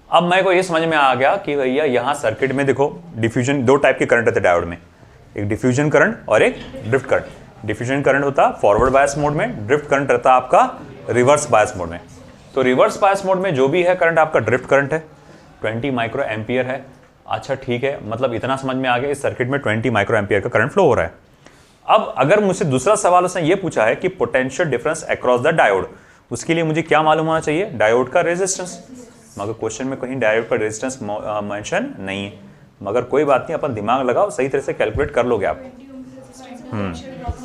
अब मेरे को ये समझ में आ गया कि भैया यहाँ सर्किट में देखो डिफ्यूजन, 2 टाइप के करंट रहते डायोड में, एक डिफ्यूजन करंट और एक ड्रिफ्ट करंट। डिफ्यूजन करंट होता फॉरवर्ड बायस मोड में, ड्रिफ्ट करंट रहता आपका रिवर्स बायस मोड में। तो रिवर्स बायस मोड में जो भी है करंट आपका ड्रिफ्ट करंट है, 20 माइक्रो एम्पियर है। अच्छा ठीक है, मतलब इतना समझ में आ गया, इस सर्किट में 20 माइक्रो एम्पियर का करंट फ्लो हो रहा है। अब अगर मुझसे दूसरा सवाल उसने ये पूछा है कि potential difference across the diode, उसके लिए मुझे क्या मालूम होना चाहिए? डायोड का रेजिस्टेंस। मगर क्वेश्चन में कहीं डायोड का रेजिस्टेंस मेंशन नहीं है, मगर कोई बात नहीं, अपन दिमाग लगाओ, सही तरह से कैलकुलेट कर लोगे आप।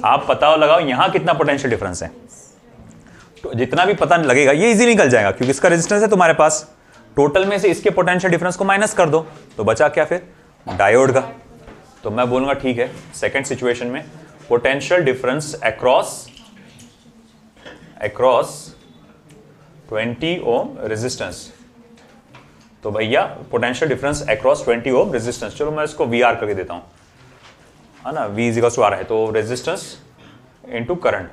आप पता लगाओ यहाँ कितना पोटेंशियल डिफरेंस है, तो जितना भी पता लगेगा ये इजीली निकल जाएगा, क्योंकि इसका रेजिस्टेंस है तुम्हारे पास। टोटल में से इसके पोटेंशियल डिफरेंस को माइनस कर दो, तो बचा क्या फिर, डायोड का। तो मैं बोलूंगा ठीक है, सेकंड सिचुएशन में potential difference across 20 ohm resistance. तो भैया potential difference across 20 ohm resistance, चलो मैं इसको वी आर करके देता हूं, है ना, V इज आर है, तो रेजिस्टेंस इंटू करंट।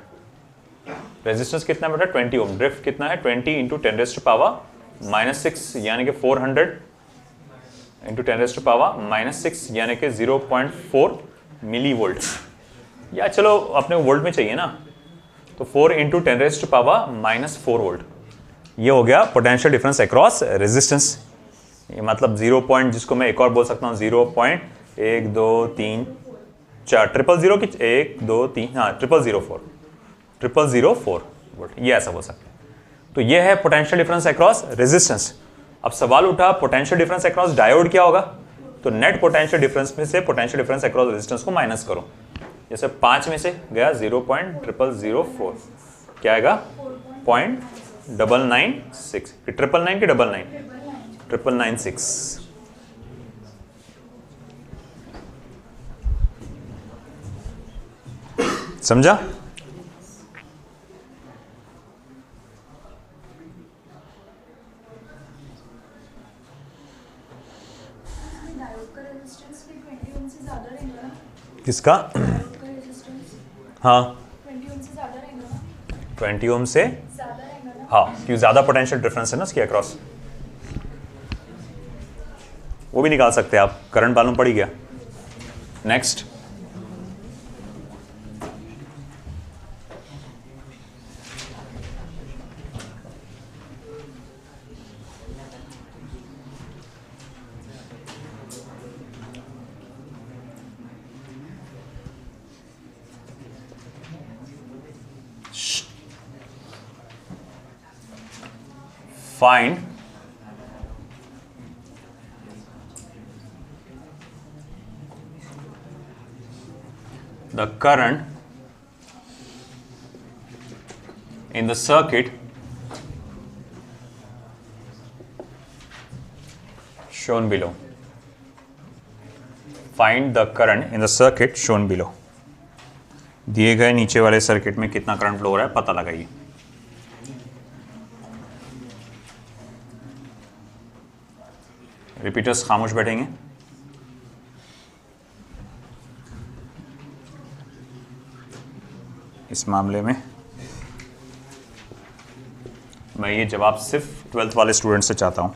रेजिस्टेंस कितना बेटा 20 ओम, ड्रिफ्ट कितना है 20 इंटू 10⁻⁻�6 यानी कि 400 इंटू 10⁻⁻6 यानी कि 0.4 मिली वोल्ट, या चलो अपने वोल्ट में चाहिए ना, तो 4 इंटू 10⁻⁻4 वोल्ट। ये हो गया पोटेंशियल डिफरेंस अक्रॉस रेजिस्टेंस। ये मतलब 0 पॉइंट, जिसको मैं एक और बोल सकता हूँ 0.1 2 3 4 000 की 1 2 3 हाँ 0004 वोल्ट, ये ऐसा हो सकता है। तो ये है पोटेंशियल डिफरेंस अक्रॉस रेजिस्टेंस। अब सवाल उठा पोटेंशियल डिफरेंस अक्रॉस डायोड क्या होगा, तो नेट पोटेंशियल डिफरेंस में से पोटेंशियल डिफरेंस अक्रॉस रेजिस्टेंस को माइनस करो। जैसे 5 में से गया 0.0004, क्या आएगा 0.996, 999 की 99996। समझा? किसका? हाँ 20 ओम से, हाँ क्योंकि ज्यादा पोटेंशियल डिफरेंस है ना इसके अक्रॉस। वो भी निकाल सकते हैं आप, करंट मालूम पड़ गया। Next find the current in the circuit shown below. Find the current in the circuit shown below. दिए गए नीचे वाले सर्किट में कितना करंट फ्लो हो रहा है पता लगाइए। रिपीटर्स खामोश बैठेंगे। इस मामले में मैं ये जवाब सिर्फ 12th वाले स्टूडेंट से चाहता हूं।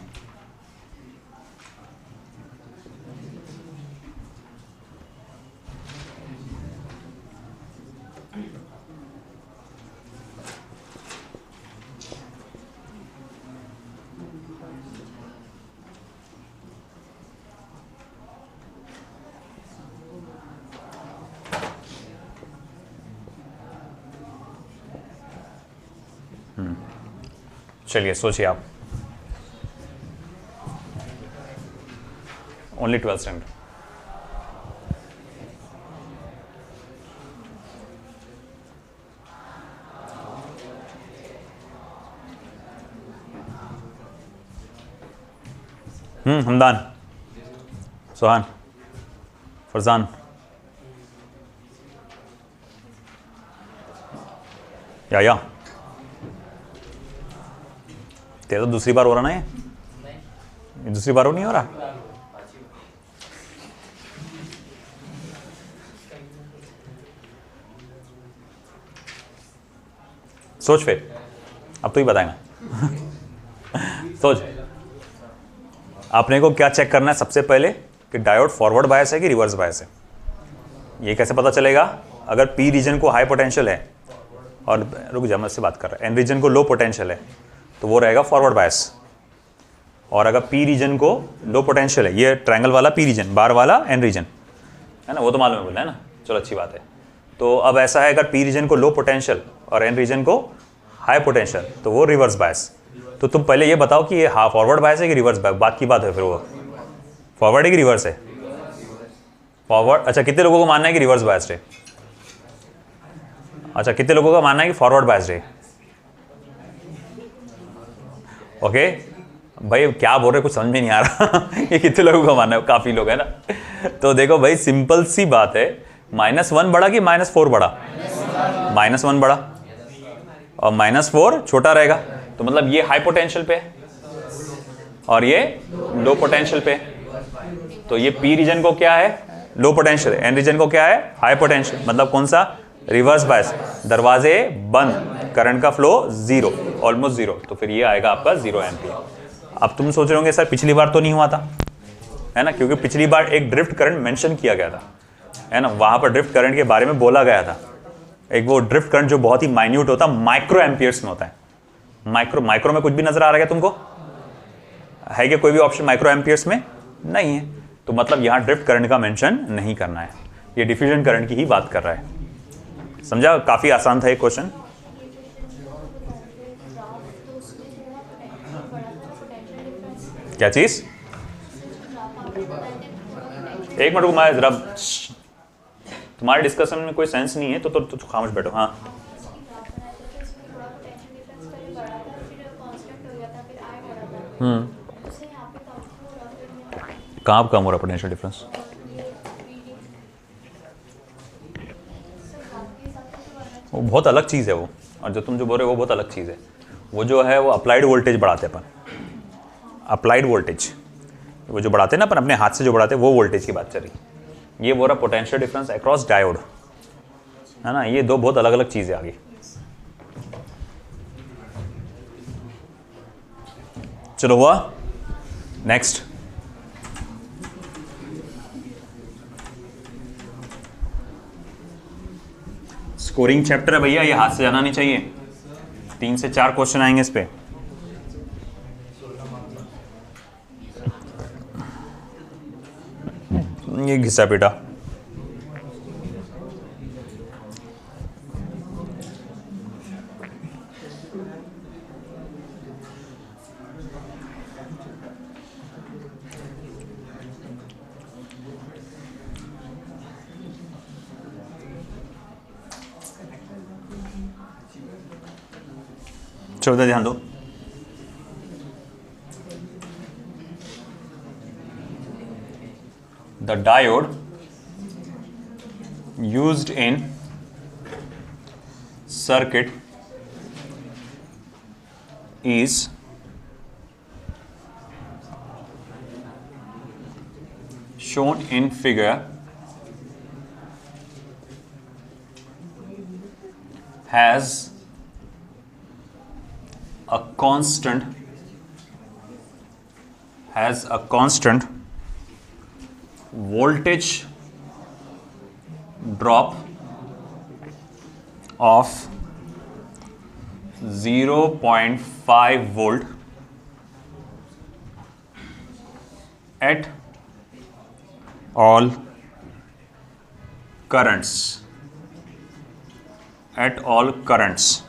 चलिए सोचिए आप, ओनली 12th स्टैंडर्ड। हमदान, सुहान, फरजान, या तेरा तो दूसरी बार हो रहा ना, ये दूसरी बार हो नहीं हो रहा। सोच फिर, अब तो ही बताएगा। सोच, आपने को क्या चेक करना है सबसे पहले कि डायोड फॉरवर्ड बायस है कि रिवर्स बायस है। ये कैसे पता चलेगा? अगर पी रीजन को हाई पोटेंशियल है और रुक जा मैं से बात कर रहा है, एन रीजन को लो पोटेंशियल है तो वो रहेगा फॉरवर्ड बायस, और अगर पी रीजन को लो पोटेंशियल है, ये ट्रायंगल वाला पी रीजन, बार वाला एन रीजन है ना, वो तो मालूम है बोला है ना, चलो अच्छी बात है। तो अब ऐसा है अगर पी रीजन को लो पोटेंशियल और एन रीजन को हाई पोटेंशियल तो वो रिवर्स बायस, तो तुम पहले ये बताओ कि ये फॉरवर्ड बायस है कि रिवर्स बायस, बात की बात है फिर वो फॉरवर्ड है कि रिवर्स है? फॉरवर्ड। अच्छा, कितने लोगों को मानना है कि रिवर्स बायस है? अच्छा, कितने लोगों का मानना है कि फॉरवर्ड बायस है? ओके भाई, क्या बोल रहे कुछ समझ में नहीं आ रहा ये कितने लोगों का मानना है? काफी लोग है ना। तो देखो भाई, सिंपल सी बात है, -1 बड़ा कि -4 बड़ा? -1 बड़ा और -4 छोटा रहेगा, तो मतलब ये हाई पोटेंशियल पे है और ये लो पोटेंशियल पे है। तो ये पी रीजन को क्या है? Low potential. एन रीजन को क्या है? High potential. मतलब कौन सा? Reverse bias. दरवाजे बंद, करंट का फ्लो 0, ऑलमोस्ट 0। तो फिर ये आएगा आपका 0 एम्पियर। अब तुम सोच रहे होंगे सर पिछली बार तो नहीं हुआ था, है ना, क्योंकि पिछली बार एक ड्रिफ्ट करंट मेंशन किया गया था, है ना, वहां पर ड्रिफ्ट करंट के बारे में बोला गया था। एक वो ड्रिफ्ट करंट जो बहुत ही माइन्यूट होता है, माइक्रो एम्पियर्स में होता है। माइक्रो में कुछ भी नजर आ रहा है क्या तुमको? है क्या कोई भी ऑप्शन माइक्रो एम्पियर्स में? नहीं है। तो मतलब यहां ड्रिफ्ट करंट का मेंशन नहीं करना है, ये डिफ्यूजन करंट की ही बात कर रहा है। समझा? काफी आसान था ये क्वेश्चन। क्या चीज? एक मिनट को मैं जरा, तुम्हारे डिस्कशन में कोई सेंस नहीं है तो खामोश बैठो। हाँ, कहाँ कम हो रहा पोटेंशियल डिफरेंस? वो बहुत अलग चीज़ है वो, और जो तुम जो बोल रहे हो वो बहुत अलग चीज़ है। वो जो है वो अप्लाइड वोल्टेज बढ़ाते हैं अपन, अप्लाइड वोल्टेज वो जो बढ़ाते हैं ना अपन अपने हाथ से जो बढ़ाते हैं, वो वोल्टेज की बात चल रही। ये बोल रहा पोटेंशियल डिफरेंस अक्रॉस डायोड, है ना, ये दो बहुत अलग अलग चीज़ें आगे। चलो हुआ नेक्स्ट। स्कोरिंग चैप्टर है भैया, ये हाथ से जाना नहीं चाहिए। 3 से 4 क्वेश्चन आएंगे इस पे। ये घिसा बेटा, चलो ध्यान दो। The diode used in circuit is shown in figure has a constant voltage drop of 0.5 volt at all currents,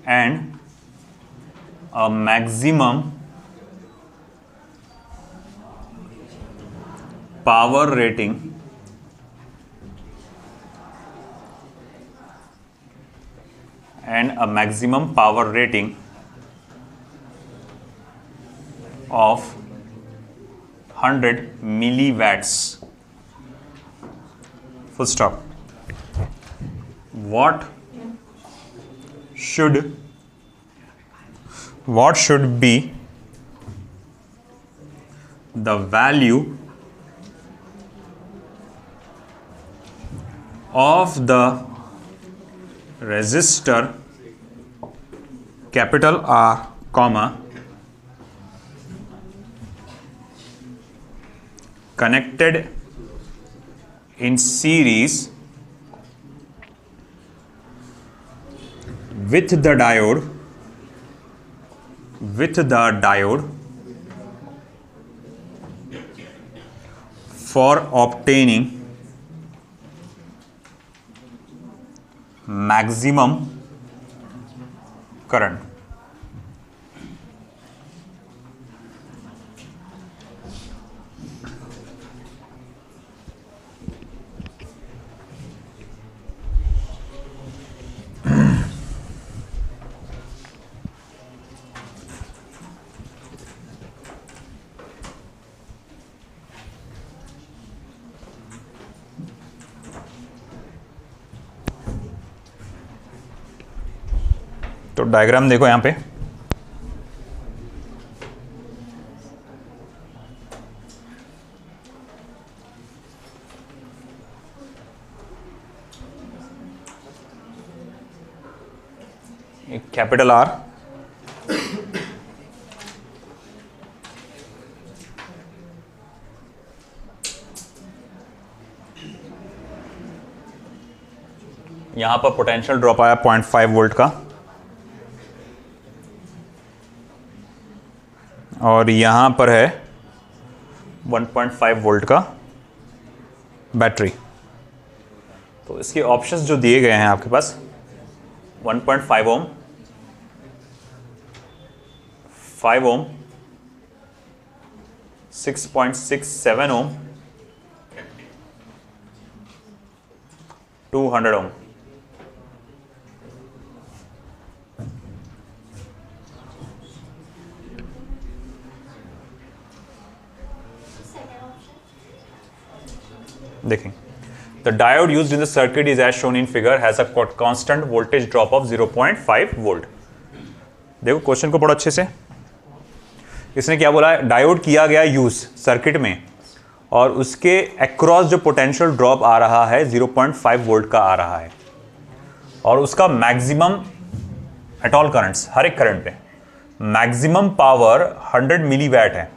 and a maximum power rating of 100 milliwatts. Full stop. What should be the value of the resistor capital R, comma, connected in series with the diode for obtaining maximum current. तो diagram देखो यहाँ पे, एक capital R, यहां पर potential drop आया 0.5 volt का, और यहां पर है 1.5 वोल्ट का बैटरी। तो इसके ऑप्शंस जो दिए गए हैं आपके पास, 1.5 ओम, 5 ओम, 6.67 ओम, 200 ओम। देखें, the diode used in the circuit is as shown in figure has a constant voltage drop of 0.5 volt. देखो क्वेश्चन को पढ़ो अच्छे से। इसने क्या बोला है, डायोड किया गया यूज सर्किट में और उसके अक्रॉस जो पोटेंशियल ड्रॉप आ रहा है 0.5 वोल्ट का आ रहा है, और उसका मैक्सिमम एट ऑल करंट्स, हर एक करंट पे मैक्सिमम पावर 100 मिलीवैट है।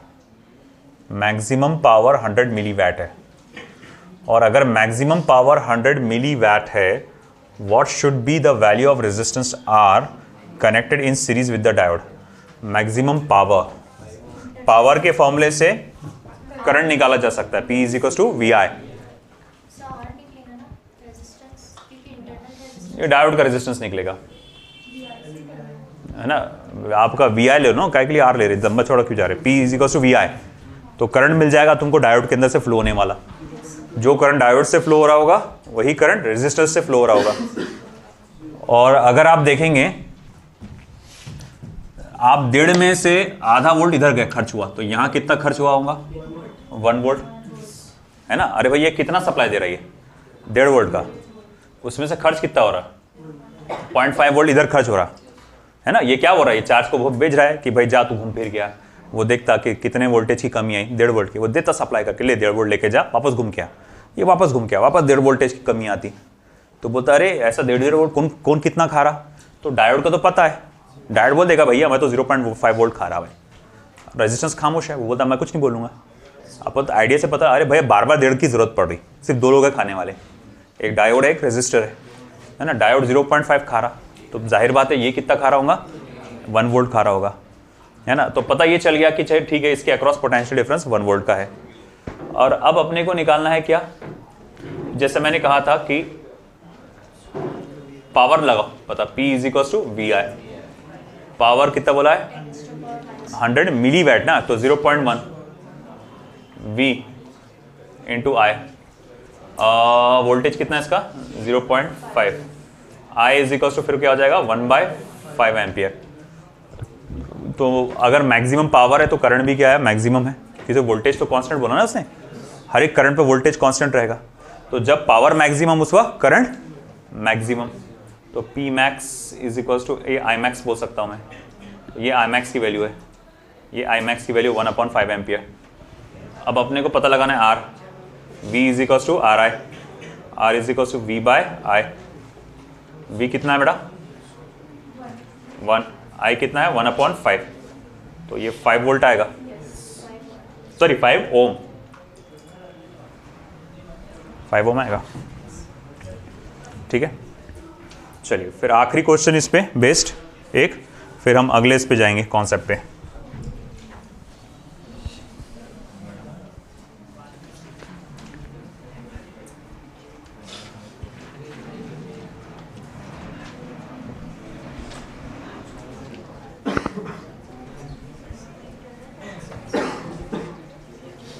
मैक्सिमम पावर 100 मिलीवैट है, और अगर मैक्सिमम पावर 100 मिलीवैट है, what should be the value of resistance R connected in series with the diode. Maximum power, power के फॉर्मूले से करंट निकाला जा सकता है, P is equal to V I. ये डायोड का रेजिस्टेंस निकलेगा, है ना। आपका वी आई ले लो ना, काय के लिए आर ले रहे, लंबा चौड़ा क्यों जा रहे। P is equal to V I, तो करंट मिल जाएगा तुमको डायोड के अंदर से फ्लो होने वाला। जो करंट डायोड से फ्लो हो रहा होगा वही करंट रेजिस्टर से फ्लो हो रहा होगा। और अगर आप देखेंगे, आप 1.5 में से आधा वोल्ट इधर गए खर्च हुआ, तो यहां कितना खर्च हुआ होगा, 1 वोल्ट, है ना। अरे भाई ये कितना सप्लाई दे रही है, 1.5 वोल्ट का, उसमें से खर्च कितना हो रहा है, 0.5 वोल्ट इधर खर्च हो रहा है ना। ये क्या हो रहा है, ये चार्ज को भेज रहा है कि भाई जा तू घूम फिर गया, वो देखता कि कितने वोल्टेज की कमी आई, 1.5 वोल्ट की, वो देता सप्लाई करके, ले 1.5 वोल्ट लेके जा, वापस घूम के आ, ये वापस घूम के आ, वापस 1.5 वोल्टेज की कमी आती। तो बोलता अरे ऐसा 1.5 वोल्ट कौन कितना खा रहा। तो डायोड का तो पता है, डायोड बोल देगा भैया मैं तो 0.5 वोल्ट खा रहा है। रेजिस्टेंस खामोश है, वो बोलता मैं कुछ नहीं बोलूंगा। आपको तो आइडिया से पता, अरे भैया बार बार 1.5 की जरूरत पड़ रही, सिर्फ 2 लोग हैं खाने वाले, एक डायोड है एक रेजिस्टर है ना। डायोड 0.5 खा रहा, तो जाहिर बात है ये कितना खा रहा होगा, 1 वोल्ट खा रहा होगा, है ना। तो पता ये चल गया कि चलिए ठीक है, इसके अक्रॉस पोटेंशियल डिफरेंस 1 वोल्ट का है। और अब अपने को निकालना है क्या, जैसे मैंने कहा था कि पावर लगाओ, पता P is equal to V I. Power कितना बोला है, 100 मिलीवैट ना, तो 0.1 V इंटू आई। वोल्टेज कितना है इसका, 0.5। आई इज इक्वल टू फिर क्या हो जाएगा, 1/5 एम्पियर। तो अगर मैक्सिमम पावर है तो करंट भी क्या है, मैक्सिमम है, क्योंकि वोल्टेज तो कांस्टेंट बोला ना उसने, हर एक करंट पे वोल्टेज कांस्टेंट रहेगा। तो जब पावर मैक्सिमम उस वक्त करंट मैक्सिमम, तो P max is equal to A I max बोल सकता हूँ मैं। तो ये आई मैक्स की वैल्यू है, ये आई मैक्स की वैल्यू 1/5 एम्पियर। अब अपने को पता लगाना है R, V is equal to R I, R is equal to V by I. V कितना है बेटा, 1, I कितना है 1/5, तो ये 5 वोल्ट आएगा, सॉरी 5 ओम, 5 ओम आएगा, ठीक है। चलिए फिर आखिरी क्वेश्चन इस पे बेस्ड एक, फिर हम अगले इस पे जाएंगे कॉन्सेप्ट पे।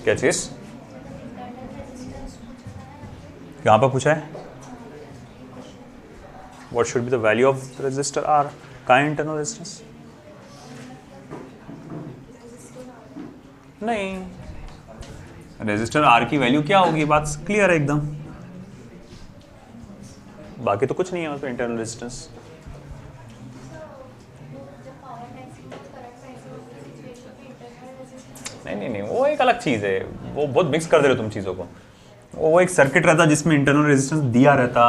क्या चीज यहां पर पूछा है, what should be the value of the resistor R का internal resistance? नहीं, रेजिस्टर R की वैल्यू क्या होगी, बात क्लियर है एकदम, बाकी तो कुछ नहीं है उसमें इंटरनल रेजिस्टेंस। नहीं, वो एक अलग चीज़ है, वो बहुत मिक्स कर दे रहे हो तुम चीज़ों को। वो एक सर्किट रहता जिसमें इंटरनल रेजिस्टेंस दिया रहता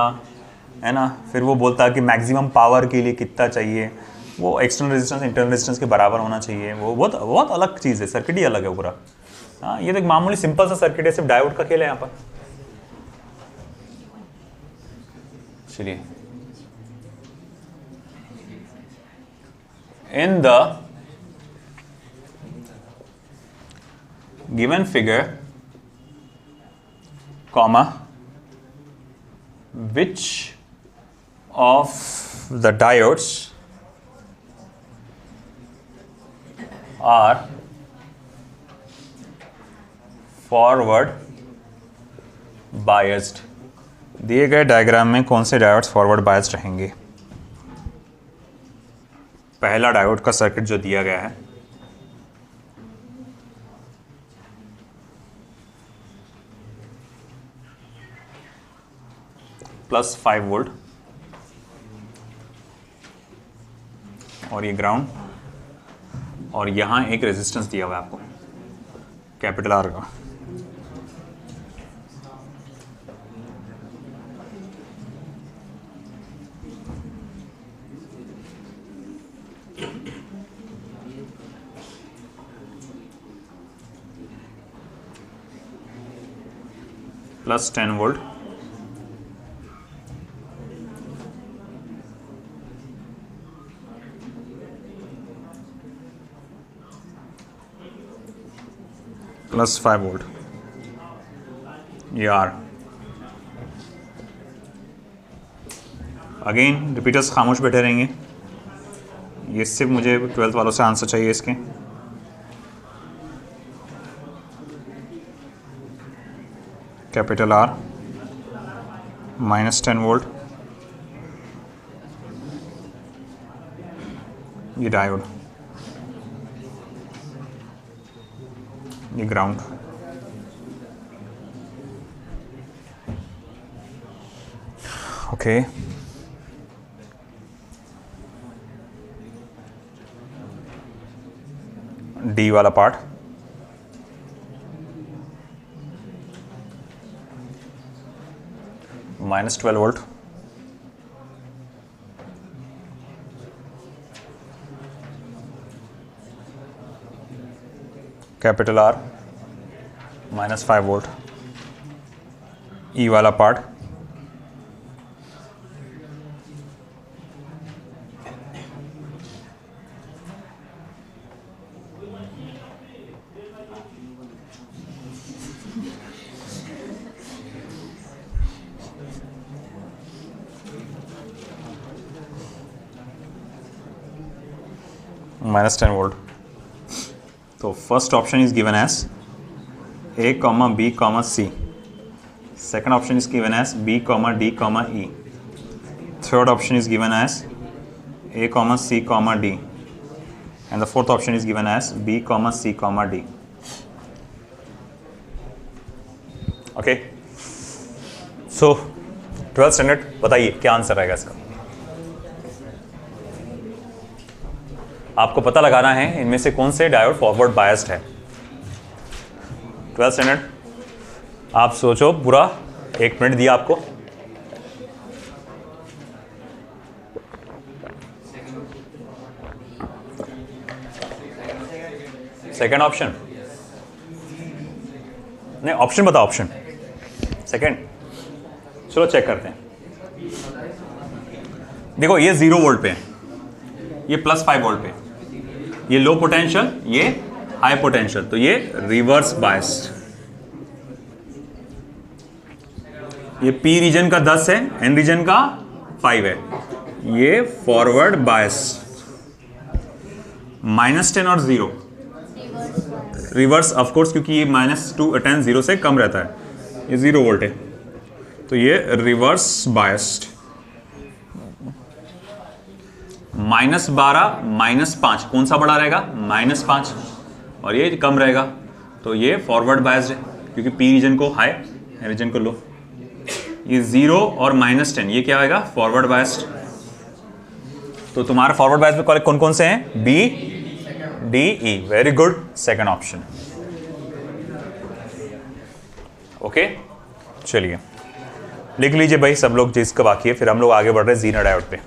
है ना, फिर वो बोलता कि मैक्सिमम पावर के लिए कितना चाहिए, वो एक्सटर्नल रेजिस्टेंस इंटरनल रेजिस्टेंस के बराबर होना चाहिए, वो बहुत बहुत अलग चीज़ है, सर्किट ही अलग है पूरा। हाँ, ये तो एक मामूली सिंपल सा सर्किट है, सिर्फ डायोड का खेल है यहाँ पर। चलिए, in the given figure comma which of the diodes are forward biased। दिए गए डायग्राम में कौन से डायोड्स फॉरवर्ड बायस्ड रहेंगे? पहला डायोड का सर्किट जो दिया गया है, +5 वोल्ट और ये ग्राउंड, और यहां एक रेजिस्टेंस दिया हुआ है आपको कैपिटल आर का। +10 वोल्ट +5 वोल्ट, ये आर। अगेन रिपीटर्स खामोश बैठे रहेंगे, ये सिर्फ मुझे 12th वालों से आंसर चाहिए इसके। कैपिटल आर -10 वोल्ट, ये डायोड, ये ग्राउंड। ओके, डी वाला part, -12 volt, capital R -5 volt, E वाला पार्ट -10 वोल्ट। तो first option is given as A, B, C. Second option is given as B, D, E. Third option is given as A, C, D. And the fourth option is given as B, C, D. Okay. So 12th standard, बताइए क्या answer आएगा इसका? आपको पता लगाना है इनमें से कौन से डायोड फॉरवर्ड बायस्ड है। 12th स्टैंडर्ड, आप सोचो पूरा 1 मिनट दिया आपको। सेकंड ऑप्शन, नहीं ऑप्शन बताओ, ऑप्शन सेकंड। चलो चेक करते हैं। देखो ये 0 वोल्ट पे है, ये +5 वोल्ट पे, ये लो पोटेंशियल, ये हाई पोटेंशियल, तो ये रिवर्स बायस्ड। ये P रीजन का 10 है, N रीजन का 5 है, ये फॉरवर्ड बायस्ड। -10 और 0 रिवर्स ऑफ कोर्स, क्योंकि ये -10 0 से कम रहता है, ये 0 वोल्ट है, तो ये रिवर्स बायस्ड। -12 -5 कौन सा बड़ा रहेगा? -5, और ये कम रहेगा, तो ये फॉरवर्ड बायस्ड है, क्योंकि P रीजन को हाई, N रीजन को लो। ये 0 और -10 ये क्या आएगा? Forward biased. तो तुम्हारा फॉरवर्ड बायस्ड में कौन कौन से हैं? B, D, E। Very good, second option. Okay, चलिए लिख लीजिए भाई सब लोग जिसका बाकी है, फिर हम लोग आगे बढ़ रहे हैं ज़ीना डायोड पे।